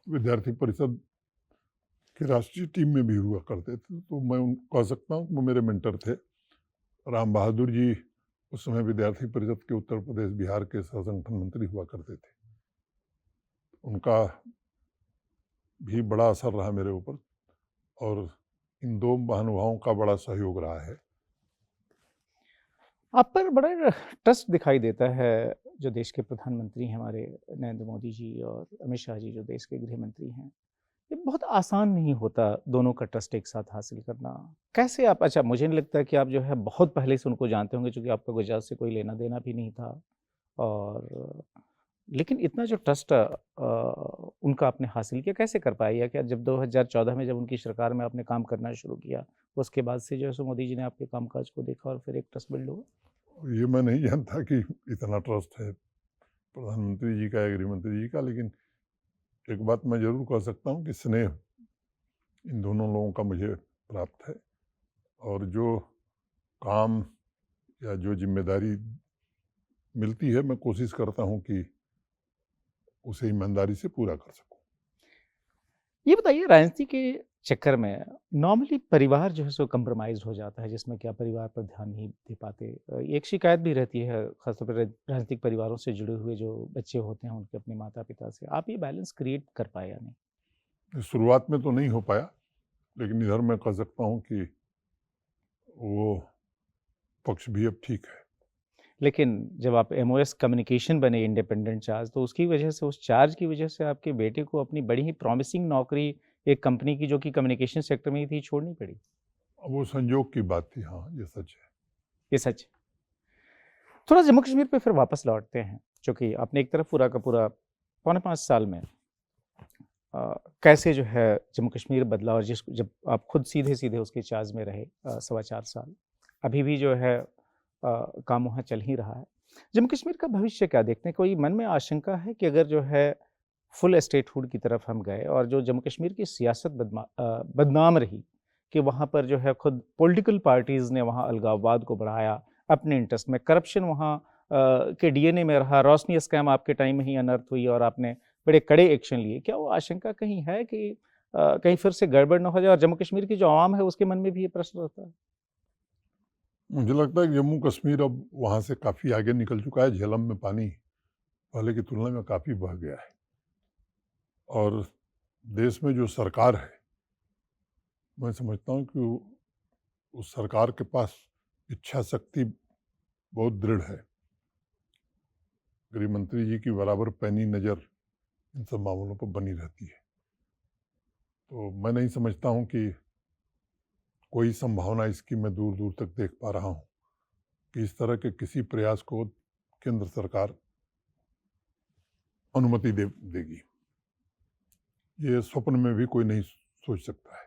Speaker 2: विद्यार्थी परिषद की राष्ट्रीय टीम में भी हुआ करते थे, तो मैं उन कह सकता हूँ वो मेरे मेंटर थे। राम बहादुर जी उस समय विद्यार्थी परिषद के उत्तर प्रदेश बिहार के सह संगठन मंत्री हुआ करते थे। उनका भी बड़ा असर रहा मेरे ऊपर और इन दो महानुभावों का बड़ा सहयोग रहा है।
Speaker 1: आप पर बड़ा ट्रस्ट दिखाई देता है। जो देश के प्रधानमंत्री हैं हमारे नरेंद्र मोदी जी, और अमित शाह जी जो देश के गृह मंत्री हैं, ये बहुत आसान नहीं होता दोनों का ट्रस्ट एक साथ हासिल करना। कैसे आप, अच्छा मुझे नहीं लगता कि आप जो है बहुत पहले से उनको जानते होंगे, क्योंकि आपका गुजरात से कोई लेना देना भी नहीं था, और लेकिन इतना जो ट्रस्ट उनका आपने हासिल किया, कैसे कर पाए? या क्या जब 2014 में जब उनकी सरकार में आपने काम करना शुरू किया, उसके बाद से जो है सो मोदी जी ने आपके कामकाज को देखा और फिर एक ट्रस्ट बिल्ड हुआ?
Speaker 2: ये मैं नहीं जानता कि इतना ट्रस्ट है प्रधानमंत्री जी का या गृह मंत्री जी का, लेकिन एक बात मैं जरूर कह सकता हूँ कि स्नेह इन दोनों लोगों का मुझे प्राप्त है और जो काम या जो जिम्मेदारी मिलती है मैं कोशिश करता हूँ कि उसे ईमानदारी से पूरा कर सकूँ।
Speaker 1: ये बताइए, राजनीति के चक्कर में नॉर्मली परिवार जो है सो कंप्रोमाइज़ हो जाता है, जिसमें कि आप परिवार पर ध्यान नहीं दे पाते। एक शिकायत भी रहती है ख़ासतौर पर राजनीतिक परिवारों से जुड़े हुए जो बच्चे होते हैं उनके अपने माता-पिता से। आप ये बैलेंस क्रिएट कर पाए या नहीं?
Speaker 2: शुरुआत में तो नहीं हो पाया, लेकिन इधर मैं कह सकता हूँ कि वो पक्ष भी अब ठीक है।
Speaker 1: लेकिन जब आप एमओएस कम्युनिकेशन बने इंडिपेंडेंट चार्ज, तो उसकी वजह से, उस चार्ज की वजह से आपके बेटे को अपनी बड़ी ही प्रॉमिसिंग नौकरी एक कंपनी की जो कि कम्युनिकेशन सेक्टर में ही थी, छोड़नी पड़ी।
Speaker 2: अब वो संयोग की बात थी, हाँ ये सच है।
Speaker 1: ये सच है। थोड़ा जम्मू कश्मीर पे फिर वापस लौटते हैं, क्योंकि आपने एक तरफ पूरा का पूरा 4.25 साल में कैसे जो है जम्मू कश्मीर बदला, और जिस जब आप खुद सीधे-सीधे उसके चार्ज में रहे 4.25 साल, अभी भी जो है काम वहाँ चल ही रहा है। जम्मू कश्मीर का भविष्य क्या देखते हैं? कोई मन में आशंका है कि अगर जो है फुल स्टेटहुड की तरफ हम गए और जो जम्मू कश्मीर की सियासत बदनाम रही, कि वहाँ पर जो है खुद पॉलिटिकल पार्टीज़ ने वहाँ अलगाववाद को बढ़ाया अपने इंटरेस्ट में, करप्शन वहाँ के डीएनए में रहा, रोशनी स्कैम आपके टाइम में ही अनर्थ हुई और आपने बड़े कड़े एक्शन लिए। क्या वो आशंका कहीं है कि कहीं फिर से गड़बड़ ना हो जाए, और जम्मू कश्मीर की जो आवाम है उसके मन में भी ये प्रश्न रहता है?
Speaker 2: मुझे लगता है कि जम्मू कश्मीर अब वहाँ से काफ़ी आगे निकल चुका है। झेलम में पानी पहले की तुलना में काफ़ी बह गया है और देश में जो सरकार है, मैं समझता हूँ कि उस सरकार के पास इच्छा शक्ति बहुत दृढ़ है। गृह मंत्री जी की बराबर पैनी नज़र इन सब मामलों पर बनी रहती है। तो मैं नहीं समझता हूँ कि कोई संभावना इसकी मैं दूर दूर तक देख पा रहा हूँ कि इस तरह के किसी प्रयास को केंद्र सरकार अनुमति देगी। ये स्वप्न में भी कोई नहीं सोच सकता है।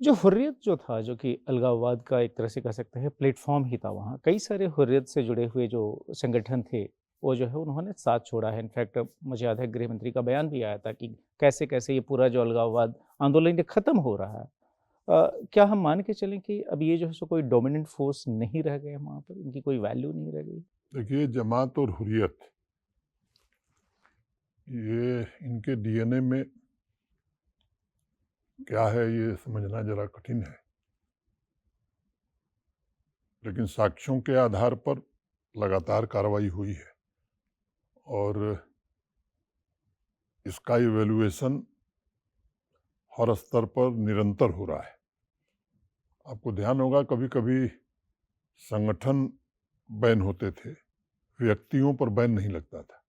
Speaker 1: जो हुर्रियत जो था, जो कि अलगाववाद का एक तरह से कह सकते हैं प्लेटफॉर्म ही था, वहाँ कई सारे हुर्रियत से जुड़े हुए जो संगठन थे, वो जो है उन्होंने साथ छोड़ा है। इनफैक्ट मुझे याद है गृह मंत्री का बयान भी आया था कि कैसे कैसे ये पूरा जो अलगाववाद आंदोलन ये खत्म हो रहा है। क्या हम मान के चलें कि अब ये जो है सो कोई डोमिनेंट फोर्स नहीं रह गए वहाँ पर, इनकी कोई वैल्यू नहीं रह गई?
Speaker 2: देखिए, जमात और हुर्रियत ये इनके डीएनए में क्या है ये समझना जरा कठिन है, लेकिन साक्ष्यों के आधार पर लगातार कार्रवाई हुई है और इसका इवैल्यूएशन हर स्तर पर निरंतर हो रहा है। आपको ध्यान होगा कभी कभी संगठन बैन होते थे, व्यक्तियों पर बैन नहीं लगता था,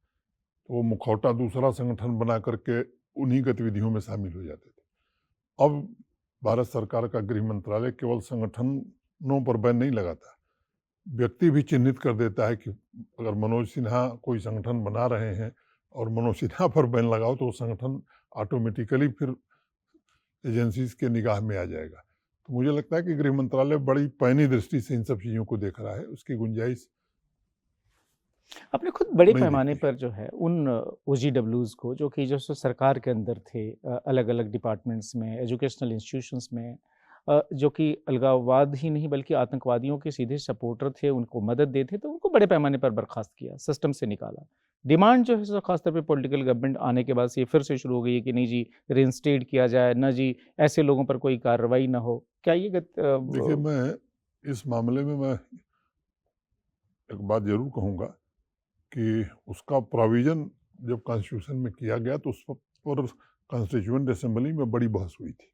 Speaker 2: तो वो मुखौटा दूसरा संगठन बना करके उन्हीं गतिविधियों में शामिल हो जाते थे। अब भारत सरकार का गृह मंत्रालय केवल संगठनों पर बैन नहीं लगाता, व्यक्ति भी चिन्हित कर देता है कि अगर मनोज सिन्हा कोई संगठन बना रहे हैं और मनोज सिन्हा पर बैन लगाओ तो वो संगठन ऑटोमेटिकली फिर एजेंसीज के निगाह में आ जाएगा। तो मुझे लगता है कि गृह मंत्रालय बड़ी पैनी दृष्टि से इन सब चीज़ों को देख रहा है, उसकी गुंजाइश
Speaker 1: आपने खुद बड़े
Speaker 2: नहीं
Speaker 1: पैमाने
Speaker 2: दिखती।
Speaker 1: पर जो है उन ओजीडब्ल्यूज को जो कि जो सो सरकार के अंदर थे, अलग अलग डिपार्टमेंट्स में, एजुकेशनल इंस्टीट्यूशंस में, जो कि अलगाववाद ही नहीं बल्कि आतंकवादियों के सीधे सपोर्टर थे, उनको मदद देते थे, उनको बड़े पैमाने पर बर्खास्त किया, सिस्टम से निकाला। डिमांड जो है सो खासतौर पे पॉलिटिकल गवर्नमेंट आने के बाद से ये फिर से शुरू हो गई है कि नहीं जी रेंस्टेट किया जाए, ना जी ऐसे लोगों पर कोई कार्रवाई ना हो। क्या ये
Speaker 2: देखिए, मैं इस मामले में मैं एक बात जरूर कहूँगा कि उसका प्रोविज़न जब कॉन्स्टिट्यूशन में किया गया तो उस पर कॉन्स्टिट्यूएंट असेंबली में बड़ी बहस हुई थी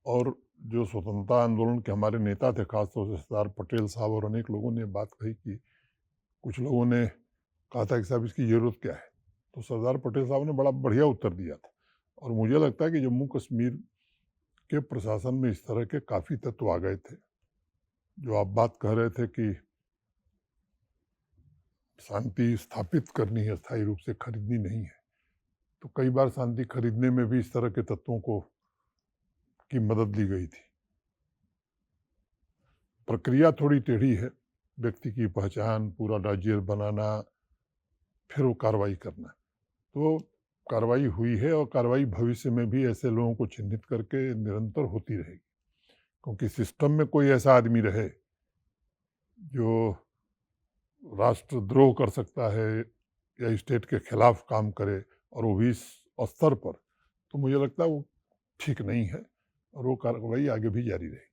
Speaker 2: और जो स्वतंत्रता आंदोलन के हमारे नेता थे, खासतौर से सरदार पटेल साहब और अनेक लोगों ने बात कही कि कुछ लोगों ने कहा था कि साहब इसकी ज़रूरत क्या है, तो सरदार पटेल साहब ने बड़ा बढ़िया उत्तर दिया था। और मुझे लगता है कि जम्मू कश्मीर के प्रशासन में इस तरह के काफ़ी तत्व आ गए थे। जो आप बात कह रहे थे कि शांति स्थापित करनी है, स्थायी रूप से खरीदनी नहीं है, तो कई बार शांति खरीदने में भी इस तरह के तत्वों को की मदद ली गई थी। प्रक्रिया थोड़ी टेढ़ी है, व्यक्ति की पहचान, पूरा डाइजेस्ट बनाना, फिर वो कार्रवाई करना। तो कार्रवाई हुई है और कार्रवाई भविष्य में भी ऐसे लोगों को चिन्हित करके निरंतर होती रहेगी, क्योंकि सिस्टम में कोई ऐसा आदमी रहे जो राष्ट्रद्रोह कर सकता है या स्टेट के खिलाफ काम करे और वो भी इस स्तर पर, तो मुझे लगता है वो ठीक नहीं है और वो कार्रवाई आगे भी जारी रहेगी।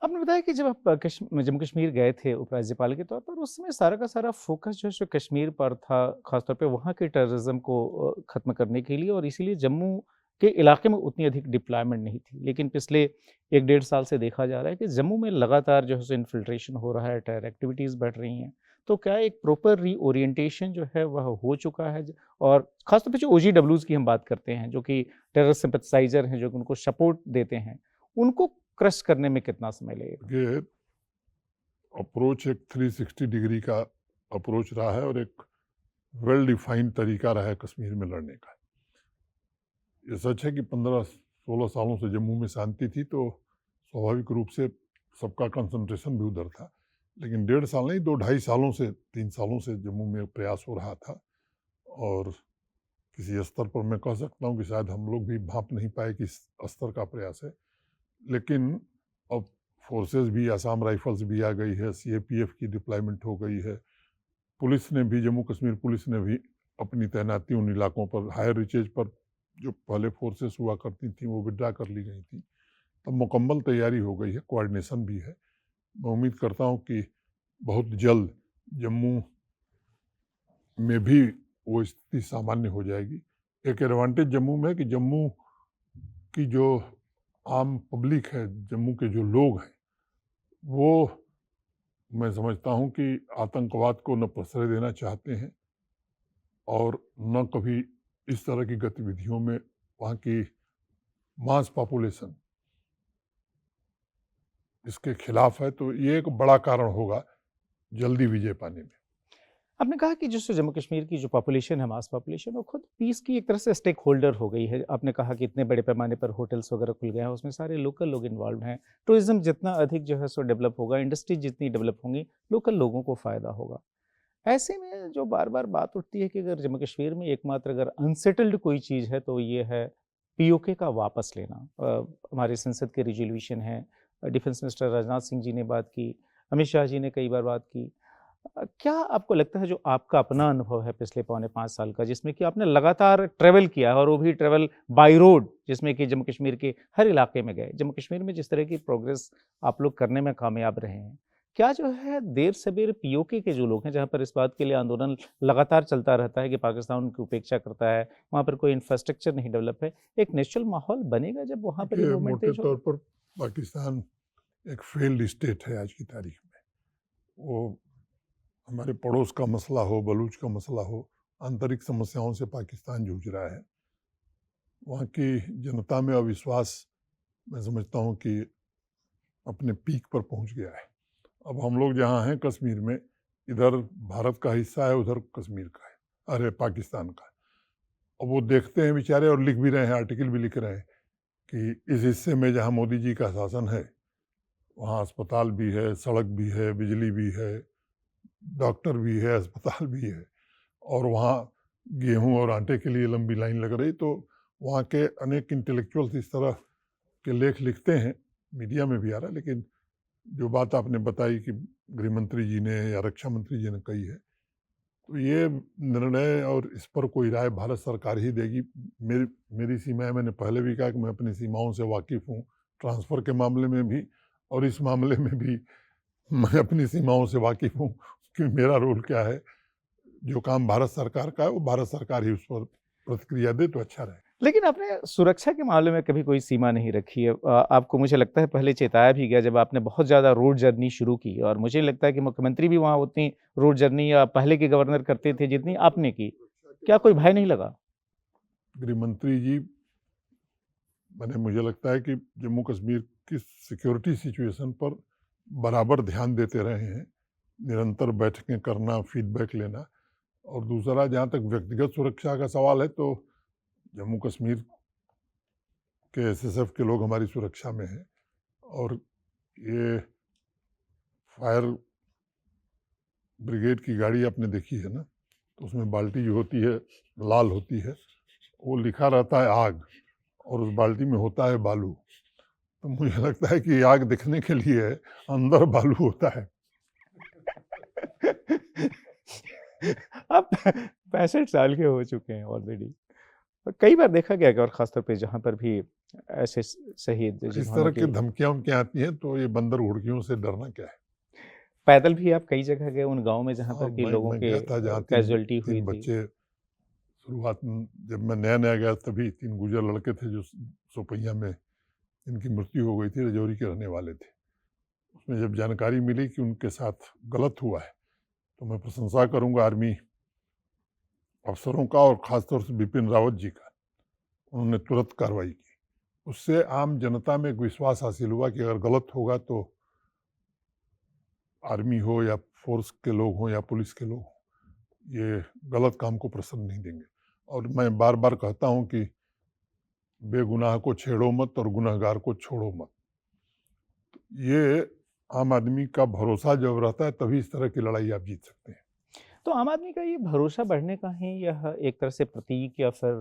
Speaker 1: आपने बताया कि जब आप जम्मू कश्मीर गए थे उपराज्यपाल के तौर पर, उस समय सारा का सारा फोकस जो है सो कश्मीर पर था, खासतौर पे वहाँ के टेररिज्म को ख़त्म करने के लिए, और इसीलिए जम्मू के इलाके में उतनी अधिक डिप्लॉयमेंट नहीं थी। लेकिन पिछले 1 डेढ़ साल से देखा जा रहा है कि जम्मू में लगातार जो है सो इन्फिल्ट्रेशन हो रहा है, टेरर एक्टिविटीज़ बढ़ रही हैं। तो क्या एक प्रॉपर रीओरिएंटेशन जो है वह हो चुका है? और ख़ासतौर पे जो ओजीडब्ल्यूज़ की हम बात करते हैं, जो कि टेरर सिंपैथाइज़र हैं, जो कि उनको सपोर्ट देते हैं, उनको क्रश करने में कितना समय लगेगा?
Speaker 2: ये अप्रोच एक 360 डिग्री का अप्रोच रहा है और एक वेल डिफाइंड तरीका रहा है कश्मीर में लड़ने का। ये सच है कि 15-16 सालों से जम्मू में शांति थी, तो स्वाभाविक रूप से सबका कंसंट्रेशन भी उधर था। लेकिन 1.5 साल नहीं, 2-2.5 सालों से, 3 सालों से जम्मू में प्रयास हो रहा था और किसी स्तर पर मैं कह सकता हूँ कि शायद हम लोग भी भांप नहीं पाए कि इस स्तर का प्रयास है। लेकिन अब फोर्सेस भी, आसाम राइफल्स भी आ गई है, सीएपीएफ की डिप्लॉयमेंट हो गई है, पुलिस ने भी, जम्मू कश्मीर पुलिस ने भी अपनी तैनाती उन इलाकों पर, हायर रीचेज पर जो पहले फोर्सेस हुआ करती थी वो विड्रा कर ली गई थी। अब मुकम्मल तैयारी हो गई है, कोऑर्डिनेशन भी है। मैं उम्मीद करता हूँ कि बहुत जल्द जम्मू में भी वो स्थिति सामान्य हो जाएगी। एक एडवांटेज जम्मू में है कि जम्मू की जो आम पब्लिक है, जम्मू के जो लोग हैं, वो मैं समझता हूँ कि आतंकवाद को न प्रश्रय देना चाहते हैं और न कभी इस तरह की गतिविधियों में वहाँ की मास पॉपुलेशन इसके खिलाफ है। तो ये एक बड़ा कारण होगा जल्दी विजय पाने में।
Speaker 1: आपने कहा कि जो जम्मू कश्मीर की जो पॉपुलेशन है, मास पॉपुलेशन, वो खुद पीस की एक तरह से स्टेक होल्डर हो गई है। आपने कहा कि इतने बड़े पैमाने पर होटल्स वगैरह खुल गए हैं, उसमें सारे लोकल लोग इन्वॉल्व हैं। टूरिज्म जितना अधिक जो है सो डेवलप होगा, इंडस्ट्री जितनी डेवलप होंगी, लोकल लोगों को फ़ायदा होगा। ऐसे में जो बार बार बात उठती है कि अगर जम्मू कश्मीर में एकमात्र अगर अनसेटल्ड कोई चीज़ है तो ये है पीओके का वापस लेना। हमारे संसद के रिजोल्यूशन है, डिफेंस मिनिस्टर राजनाथ सिंह जी ने बात की, अमित शाह जी ने कई बार बात की। क्या आपको लगता है जो आपका अपना अनुभव है पिछले पौने 5 साल का, जिसमें कि आपने लगातार ट्रैवल किया है और वो भी ट्रैवल बाय रोड, जिसमें कि जम्मू कश्मीर के हर इलाके में गए, जम्मू कश्मीर में जिस तरह की प्रोग्रेस आप लोग करने में कामयाब रहे हैं, क्या जो है देर सबेर पीओके के जो लोग हैं, जहाँ पर इस बात के लिए आंदोलन लगातार चलता रहता है कि पाकिस्तान उनकी उपेक्षा करता है, वहाँ पर कोई इंफ्रास्ट्रक्चर नहीं डेवलप है, एक नेचुरल माहौल बनेगा जब वहाँ पर ये
Speaker 2: देखिए,
Speaker 1: मूवमेंट
Speaker 2: मोटे
Speaker 1: तेज
Speaker 2: तौर
Speaker 1: होगा?
Speaker 2: पर पाकिस्तान एक फेल्ड स्टेट है आज की तारीख में। वो हमारे पड़ोस का मसला हो, बलूच का मसला हो, आंतरिक समस्याओं से पाकिस्तान जूझ रहा है। वहाँ की जनता में अविश्वास, मैं समझता हूँ कि अपने पीक पर पहुँच गया है। अब हम लोग जहाँ हैं कश्मीर में, इधर भारत का हिस्सा है, उधर कश्मीर का है, अरे पाकिस्तान का है। अब वो देखते हैं बेचारे और लिख भी रहे हैं, आर्टिकल भी लिख रहे हैं कि इस हिस्से में जहाँ मोदी जी का शासन है, वहाँ अस्पताल भी है, सड़क भी है, बिजली भी है, डॉक्टर भी है, अस्पताल भी है, और वहाँ गेहूं और आटे के लिए लंबी लाइन लग रही। तो वहाँ के अनेक इंटेलेक्चुअल्स इस तरह के लेख लिखते हैं, मीडिया में भी आ रहा है। लेकिन जो बात आपने बताई कि गृह मंत्री जी ने या रक्षा मंत्री जी ने कही है, तो ये निर्णय और इस पर कोई राय भारत सरकार ही देगी। मेरी सीमाएं, मैंने पहले भी कहा कि मैं अपनी सीमाओं से वाकिफ़ हूँ, ट्रांसफ़र के मामले में भी और इस मामले में भी मैं अपनी सीमाओं से वाकिफ़ हूँ कि मेरा रोल क्या है। जो काम भारत सरकार का है, वो भारत सरकार ही उस पर प्रतिक्रिया दे तो अच्छा रहे।
Speaker 1: लेकिन आपने सुरक्षा के मामले में कभी कोई सीमा नहीं रखी है। आपको मुझे लगता है पहले चेताया भी गया जब आपने बहुत ज़्यादा रोड जर्नी शुरू की, और मुझे लगता है कि मुख्यमंत्री भी वहाँ उतनी रोड जर्नी या पहले के गवर्नर करते थे जितनी आपने की। क्या कोई भय नहीं लगा?
Speaker 2: गृह मंत्री जी, मुझे लगता है कि जम्मू कश्मीर की सिक्योरिटी सिचुएशन पर बराबर ध्यान देते रहे हैं, निरंतर बैठकें करना, फीडबैक लेना। और दूसरा, जहाँ तक व्यक्तिगत सुरक्षा का सवाल है, तो जम्मू कश्मीर के एसएसएफ के लोग हमारी सुरक्षा में हैं। और ये फायर ब्रिगेड की गाड़ी आपने देखी है ना, तो उसमें बाल्टी जो होती है लाल होती है, वो लिखा रहता है आग, और उस बाल्टी में होता है बालू। तो मुझे लगता है कि आग दिखने के लिए अंदर बालू होता है।
Speaker 1: आप 65 साल के हो चुके हैं ऑलरेडी। कई बार देखा गया कि, और खासतौर पे जहाँ पर भी ऐसे शहीद
Speaker 2: इस
Speaker 1: जिन्होंने
Speaker 2: तरह
Speaker 1: की
Speaker 2: की धमकियां उनकी आती हैं, तो ये बंदर घुड़कियों से डरना क्या है।
Speaker 1: पैदल भी आप कई जगह गए उन गाँव में जहाँ
Speaker 2: हाँ,
Speaker 1: पर कि लोगों
Speaker 2: मैं
Speaker 1: के
Speaker 2: गया था जहाँ
Speaker 1: कैजुअल्टी हुई
Speaker 2: तीन
Speaker 1: थी।
Speaker 2: बच्चे, शुरुआत में जब मैं नया नया गया तभी 3 गुर्जर लड़के थे जो सोपैया में इनकी मृत्यु हो गई थी, रजौरी के रहने वाले थे। उसमें जब जानकारी मिली कि उनके साथ गलत हुआ है, तो मैं प्रशंसा करूंगा आर्मी अफसरों का, और ख़ासतौर से बिपिन रावत जी का। उन्होंने तुरंत कार्रवाई की। उससे आम जनता में एक विश्वास हासिल हुआ कि अगर गलत होगा तो आर्मी हो या फोर्स के लोग हों या पुलिस के लोग हों, ये गलत काम को प्रश्रय नहीं देंगे। और मैं बार बार कहता हूँ कि बेगुनाह को छेड़ो मत और गुनहगार को छोड़ो मत। ये आम आदमी का भरोसा जब रहता है, तभी इस तरह की लड़ाई आप जीत सकते हैं।
Speaker 1: तो आम आदमी का ये भरोसा बढ़ने का ही यह एक तरह से प्रतीक, या फिर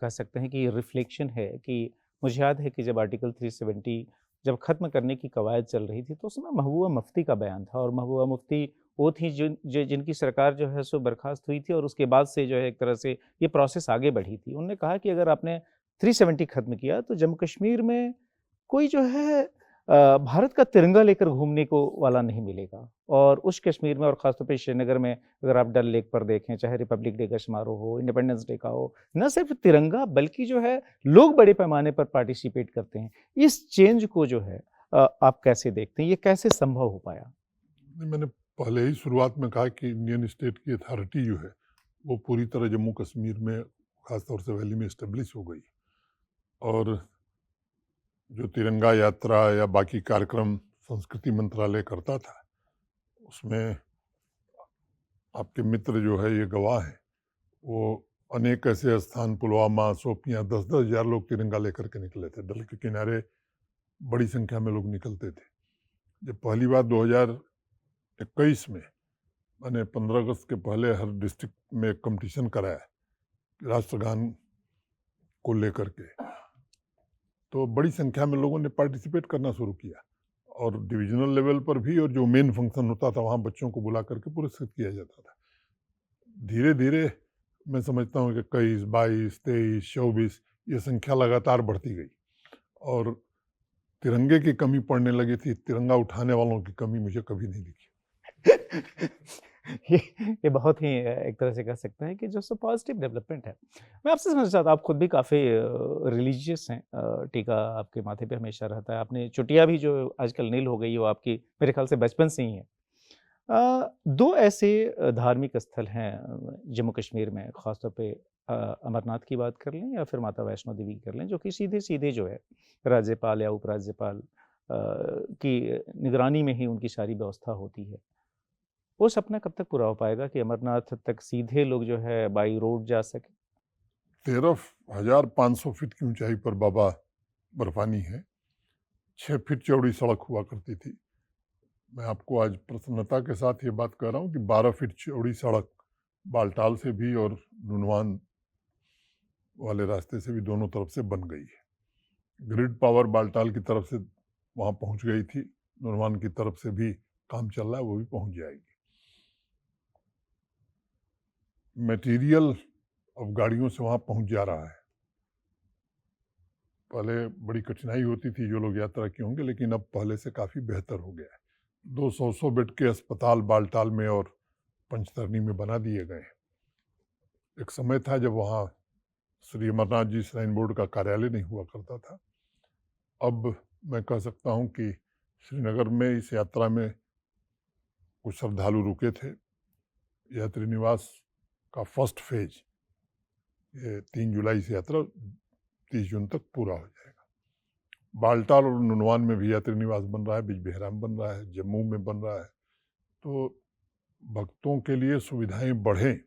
Speaker 1: कह सकते हैं कि रिफ्लेक्शन है कि मुझे याद है कि जब आर्टिकल 370 जब ख़त्म करने की कवायद चल रही थी, तो उसमें महबूबा मुफ्ती का बयान था, और महबूबा मुफ्ती वो थी जिनकी सरकार जो है सो बर्खास्त हुई थी, और उसके बाद से जो है एक तरह से ये प्रोसेस आगे बढ़ी थी। उन्होंने कहा कि अगर आपने 370 ख़त्म किया तो जम्मू कश्मीर में कोई जो है भारत का तिरंगा लेकर घूमने को वाला नहीं मिलेगा। और उस कश्मीर में, और ख़ासतौर पे श्रीनगर में, अगर आप डल लेक पर देखें, चाहे रिपब्लिक डे का समारोह हो, इंडिपेंडेंस डे का हो, न सिर्फ तिरंगा बल्कि जो है लोग बड़े पैमाने पर पार्टिसिपेट करते हैं। इस चेंज को जो है आप कैसे देखते हैं? ये कैसे संभव हो पाया?
Speaker 2: मैंने पहले ही शुरुआत में कहा कि इंडियन स्टेट की अथॉरिटी जो है, वो पूरी तरह जम्मू कश्मीर में, ख़ासतौर से वैली में इस्टेब्लिश हो गई। और जो तिरंगा यात्रा या बाकी कार्यक्रम संस्कृति मंत्रालय करता था, उसमें आपके मित्र जो है ये गवाह हैं, वो अनेक ऐसे स्थान, पुलवामा, शोपियाँ, 10-10 हज़ार लोग तिरंगा लेकर के निकले थे। डल के किनारे बड़ी संख्या में लोग निकलते थे। जब पहली बार 2021 में मैंने 15 अगस्त के पहले हर डिस्ट्रिक्ट में एक कंपटीशन कराया राष्ट्रगान को लेकर के, तो बड़ी संख्या में लोगों ने पार्टिसिपेट करना शुरू किया। और डिविजनल लेवल पर भी, और जो मेन फंक्शन होता था वहाँ बच्चों को बुला करके पुरस्कृत किया जाता था। धीरे धीरे मैं समझता हूँ कि 21, 22, 23, 24 ये संख्या लगातार बढ़ती गई। और तिरंगे की कमी पड़ने लगी थी, तिरंगा उठाने वालों की कमी मुझे कभी नहीं दिखी।
Speaker 1: ये ये बहुत ही एक तरह से कह सकते हैं कि जो सो पॉजिटिव डेवलपमेंट है। मैं आपसे समझना चाहता हूँ, आप खुद भी काफ़ी रिलीजियस हैं, टीका आपके माथे पे हमेशा रहता है। आपने चुटिया भी जो आजकल नील हो गई, वो आपकी मेरे ख्याल से बचपन से ही है। 2 ऐसे धार्मिक स्थल हैं जम्मू कश्मीर में, ख़ास तौर पे अमरनाथ की बात कर लें या फिर माता वैष्णो देवी की कर लें, जो कि सीधे-सीधे जो है राज्यपाल या उपराज्यपाल की निगरानी में ही उनकी सारी व्यवस्था होती है। वो सपना कब तक पूरा हो पाएगा कि अमरनाथ तक सीधे लोग जो है बाई रोड जा सकें?
Speaker 2: 13,500 फीट की ऊंचाई पर बाबा बर्फानी है। 6 फीट चौड़ी सड़क हुआ करती थी। मैं आपको आज प्रसन्नता के साथ ये बात कह रहा हूँ कि 12 फीट चौड़ी सड़क बालटाल से भी और नुनवान वाले रास्ते से भी दोनों तरफ से बन गई है। ग्रिड पावर बालटाल की तरफ से वहाँ पहुँच गई थी, नुनवान की तरफ से भी काम चल रहा है, वो भी पहुँच जाएगी। मटेरियल अब गाड़ियों से वहाँ पहुँच जा रहा है। पहले बड़ी कठिनाई होती थी, जो लोग यात्रा किए होंगे, लेकिन अब पहले से काफ़ी बेहतर हो गया है। 200 बेड के अस्पताल बालटाल में और पंचतरनी में बना दिए गए हैं। एक समय था जब वहाँ श्री अमरनाथ जी श्राइन बोर्ड का कार्यालय नहीं हुआ करता था। अब मैं कह सकता हूँ कि श्रीनगर में इस यात्रा में कुछ श्रद्धालु रुके थे। यात्री निवास का फर्स्ट फेज ये 3 जुलाई से यात्रा 30 जून तक पूरा हो जाएगा। बालटाल और नुनवान में भी यात्री निवास बन रहा है, बिजबेहरा में बन रहा है, जम्मू में बन रहा है। तो भक्तों के लिए सुविधाएं बढ़ें,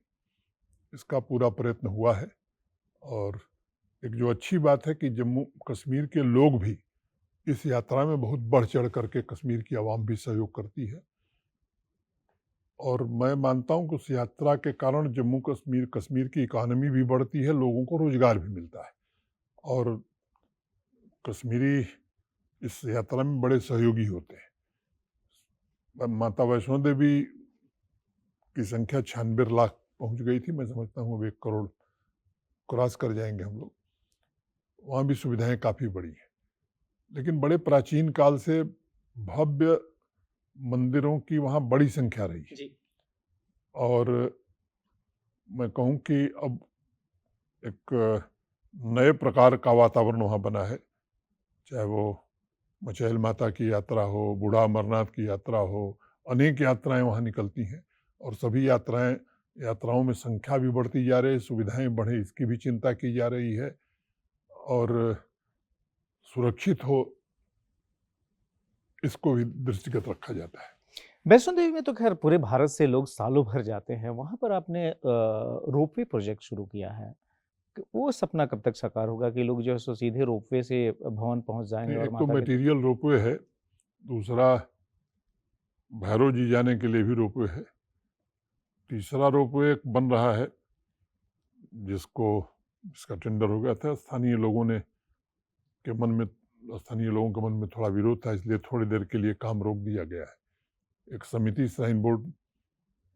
Speaker 2: इसका पूरा प्रयत्न हुआ है। और एक जो अच्छी बात है कि जम्मू कश्मीर के लोग भी इस यात्रा में बहुत बढ़ चढ़ करके कश्मीर की आवाम भी सहयोग करती है। और मैं मानता हूं कि उस यात्रा के कारण जम्मू कश्मीर की इकोनॉमी भी बढ़ती है, लोगों को रोजगार भी मिलता है। और कश्मीरी इस यात्रा में बड़े सहयोगी होते हैं। माता वैष्णो देवी की संख्या 96 लाख पहुंच गई थी। मैं समझता हूँ अब 1 करोड़ क्रॉस कर जाएंगे हम लोग। वहाँ भी सुविधाएं काफ़ी बड़ी हैं, लेकिन बड़े प्राचीन काल से भव्य मंदिरों की वहाँ बड़ी संख्या रही है।
Speaker 1: जी।
Speaker 2: और मैं कहूँ कि अब एक नए प्रकार का वातावरण वहाँ बना है, चाहे वो मचैल माता की यात्रा हो, बूढ़ा अमरनाथ की यात्रा हो, अनेक यात्राएं वहाँ निकलती हैं। और सभी यात्राओं में संख्या भी बढ़ती जा रही है, सुविधाएं बढ़े इसकी भी चिंता की जा रही है, और सुरक्षित हो इसको भी दृष्टिगत रखा जाता है।
Speaker 1: वैष्णो देवी में तो खैर पूरे भारत से लोग सालों भर जाते हैं। वहाँ पर आपने रोपवे प्रोजेक्ट शुरू किया है। कि वो सपना कब तक साकार होगा कि लोग जो है सो सीधे रोपवे से भवन पहुँच जाएँगे और
Speaker 2: एक तो
Speaker 1: माता के
Speaker 2: मटेरियल रोपवे है, दूसरा भैरव जी जाने के लिए भी रोपवे है, तीसरा रोपवे एक बन रहा है जिसका टेंडर हो गया था। स्थानीय लोगों के मन में थोड़ा विरोध था, इसलिए थोड़ी देर के लिए काम रोक दिया गया है। एक समिति श्राइन बोर्ड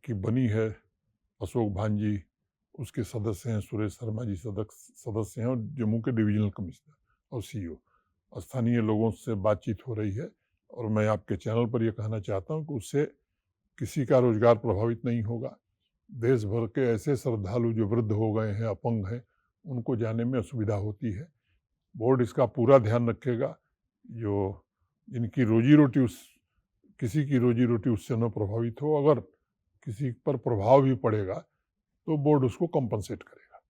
Speaker 2: की बनी है, अशोक भांजी उसके सदस्य हैं, सुरेश शर्मा जी सदस्य हैं, और जम्मू के डिविजनल कमिश्नर और सीईओ। स्थानीय लोगों से बातचीत हो रही है, और मैं आपके चैनल पर यह कहना चाहता हूं कि उससे किसी का रोजगार प्रभावित नहीं होगा। देश भर के ऐसे श्रद्धालु जो वृद्ध हो गए हैं, अपंग हैं, उनको जाने में असुविधा होती है। बोर्ड इसका पूरा ध्यान रखेगा, जिनकी रोजी रोटी किसी की रोजी रोटी उससे न प्रभावित हो। अगर किसी पर प्रभाव भी पड़ेगा तो बोर्ड उसको कंपनसेट करेगा।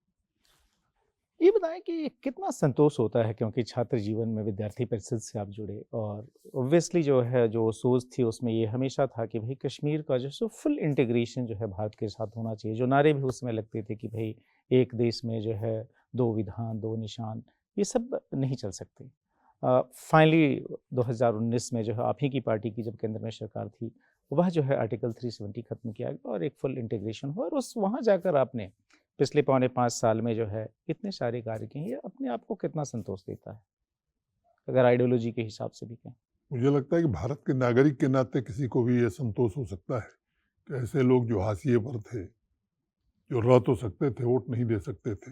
Speaker 1: ये बताएं कि कितना संतोष होता है, क्योंकि छात्र जीवन में विद्यार्थी परिषद से आप जुड़े और ऑब्वियसली जो है जो सोच थी उसमें ये हमेशा था कि भाई कश्मीर का जो सो फुल इंटीग्रेशन जो है भारत के साथ होना चाहिए। जो नारे भी उसमें लगते थे कि भाई एक देश में जो है 2 विधान 2 निशान, ये सब नहीं चल सकते। फाइनली 2019 में जो है आप ही की पार्टी की जब केंद्र में सरकार थी, वह जो है आर्टिकल 370 खत्म किया गया और एक फुल इंटीग्रेशन हुआ, और उस वहाँ जाकर आपने पिछले पौने 5 साल में जो है इतने सारे कार्य किए। ये अपने आप को कितना संतोष देता है, अगर आइडियोलॉजी के हिसाब से भी कहें?
Speaker 2: मुझे लगता है कि भारत के नागरिक के नाते किसी को भी ये संतोष हो सकता है कि ऐसे लोग जो हाशिए पर थे, जो रह तो सकते थे, वोट नहीं दे सकते थे,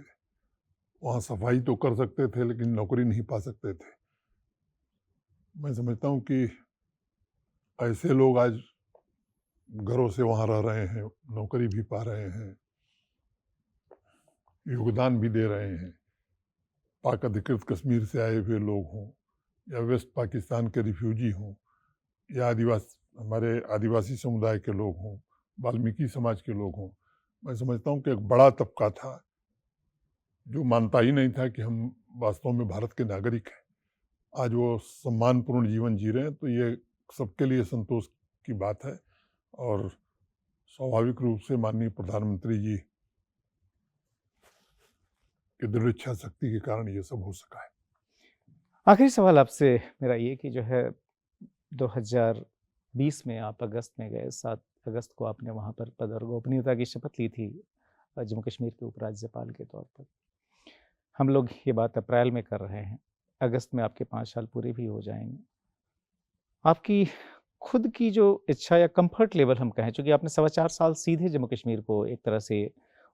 Speaker 2: वहाँ सफाई तो कर सकते थे लेकिन नौकरी नहीं पा सकते थे, मैं समझता हूँ कि ऐसे लोग आज घरों से वहाँ रह रहे हैं, नौकरी भी पा रहे हैं, योगदान भी दे रहे हैं। पाक अधिकृत कश्मीर से आए हुए लोग हों या वेस्ट पाकिस्तान के रिफ्यूजी हों या हमारे आदिवासी समुदाय के लोग हों, वाल्मीकि समाज के लोग हों, मैं समझता हूँ कि एक बड़ा तबका था जो मानता ही नहीं था कि हम वास्तव में भारत के नागरिक हैं। आज वो सम्मानपूर्ण जीवन जी रहे हैं, तो ये सबके लिए संतोष की बात है और स्वाभाविक रूप से माननीय प्रधानमंत्री जी की दृढ़ इच्छा शक्ति के कारण ये सब हो सका है।
Speaker 1: आखिरी सवाल आपसे मेरा ये कि जो है 2020 में आप अगस्त में गए, 7 अगस्त को आपने वहाँ पर पद और गोपनीयता की शपथ ली थी जम्मू कश्मीर के उपराज्यपाल के तौर पर। हम लोग ये बात अप्रैल में कर रहे हैं, अगस्त में आपके 5 साल पूरे भी हो जाएंगे। आपकी खुद की जो इच्छा या कंफर्ट लेवल हम कहें, चूँकि आपने 4.25 साल सीधे जम्मू कश्मीर को एक तरह से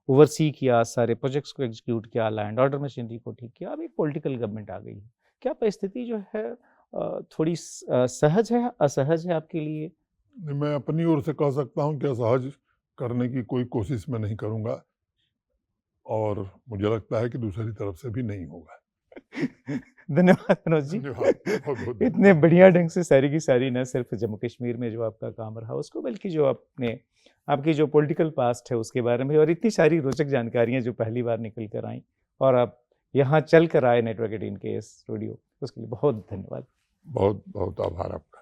Speaker 1: ओवरसी किया, सारे प्रोजेक्ट्स को एग्जीक्यूट किया, लैंड ऑर्डर मशीनरी को ठीक किया, अब एक पॉलिटिकल गवर्नमेंट आ गई है। क्या परिस्थिति जो है थोड़ी सहज है, असहज है आपके लिए?
Speaker 2: मैं अपनी ओर से कह सकता हूँ कि असहज करने की कोई कोशिश मैं नहीं करूँगा और मुझे लगता है कि दूसरी तरफ से भी नहीं होगा।
Speaker 1: धन्यवाद मनोज जी।
Speaker 2: धन्यवाद, बहुत-बहुत
Speaker 1: इतने बढ़िया ढंग से सारी की सारी न सिर्फ जम्मू कश्मीर में जो आपका काम रहा उसको, बल्कि जो आपकी जो पॉलिटिकल पास्ट है उसके बारे में, और इतनी सारी रोचक जानकारियां जो पहली बार निकल कर आई और आप यहाँ चल कर आए नेटवर्क 18 के स्टूडियो, उसके लिए बहुत धन्यवाद।
Speaker 2: बहुत बहुत आभार आपका।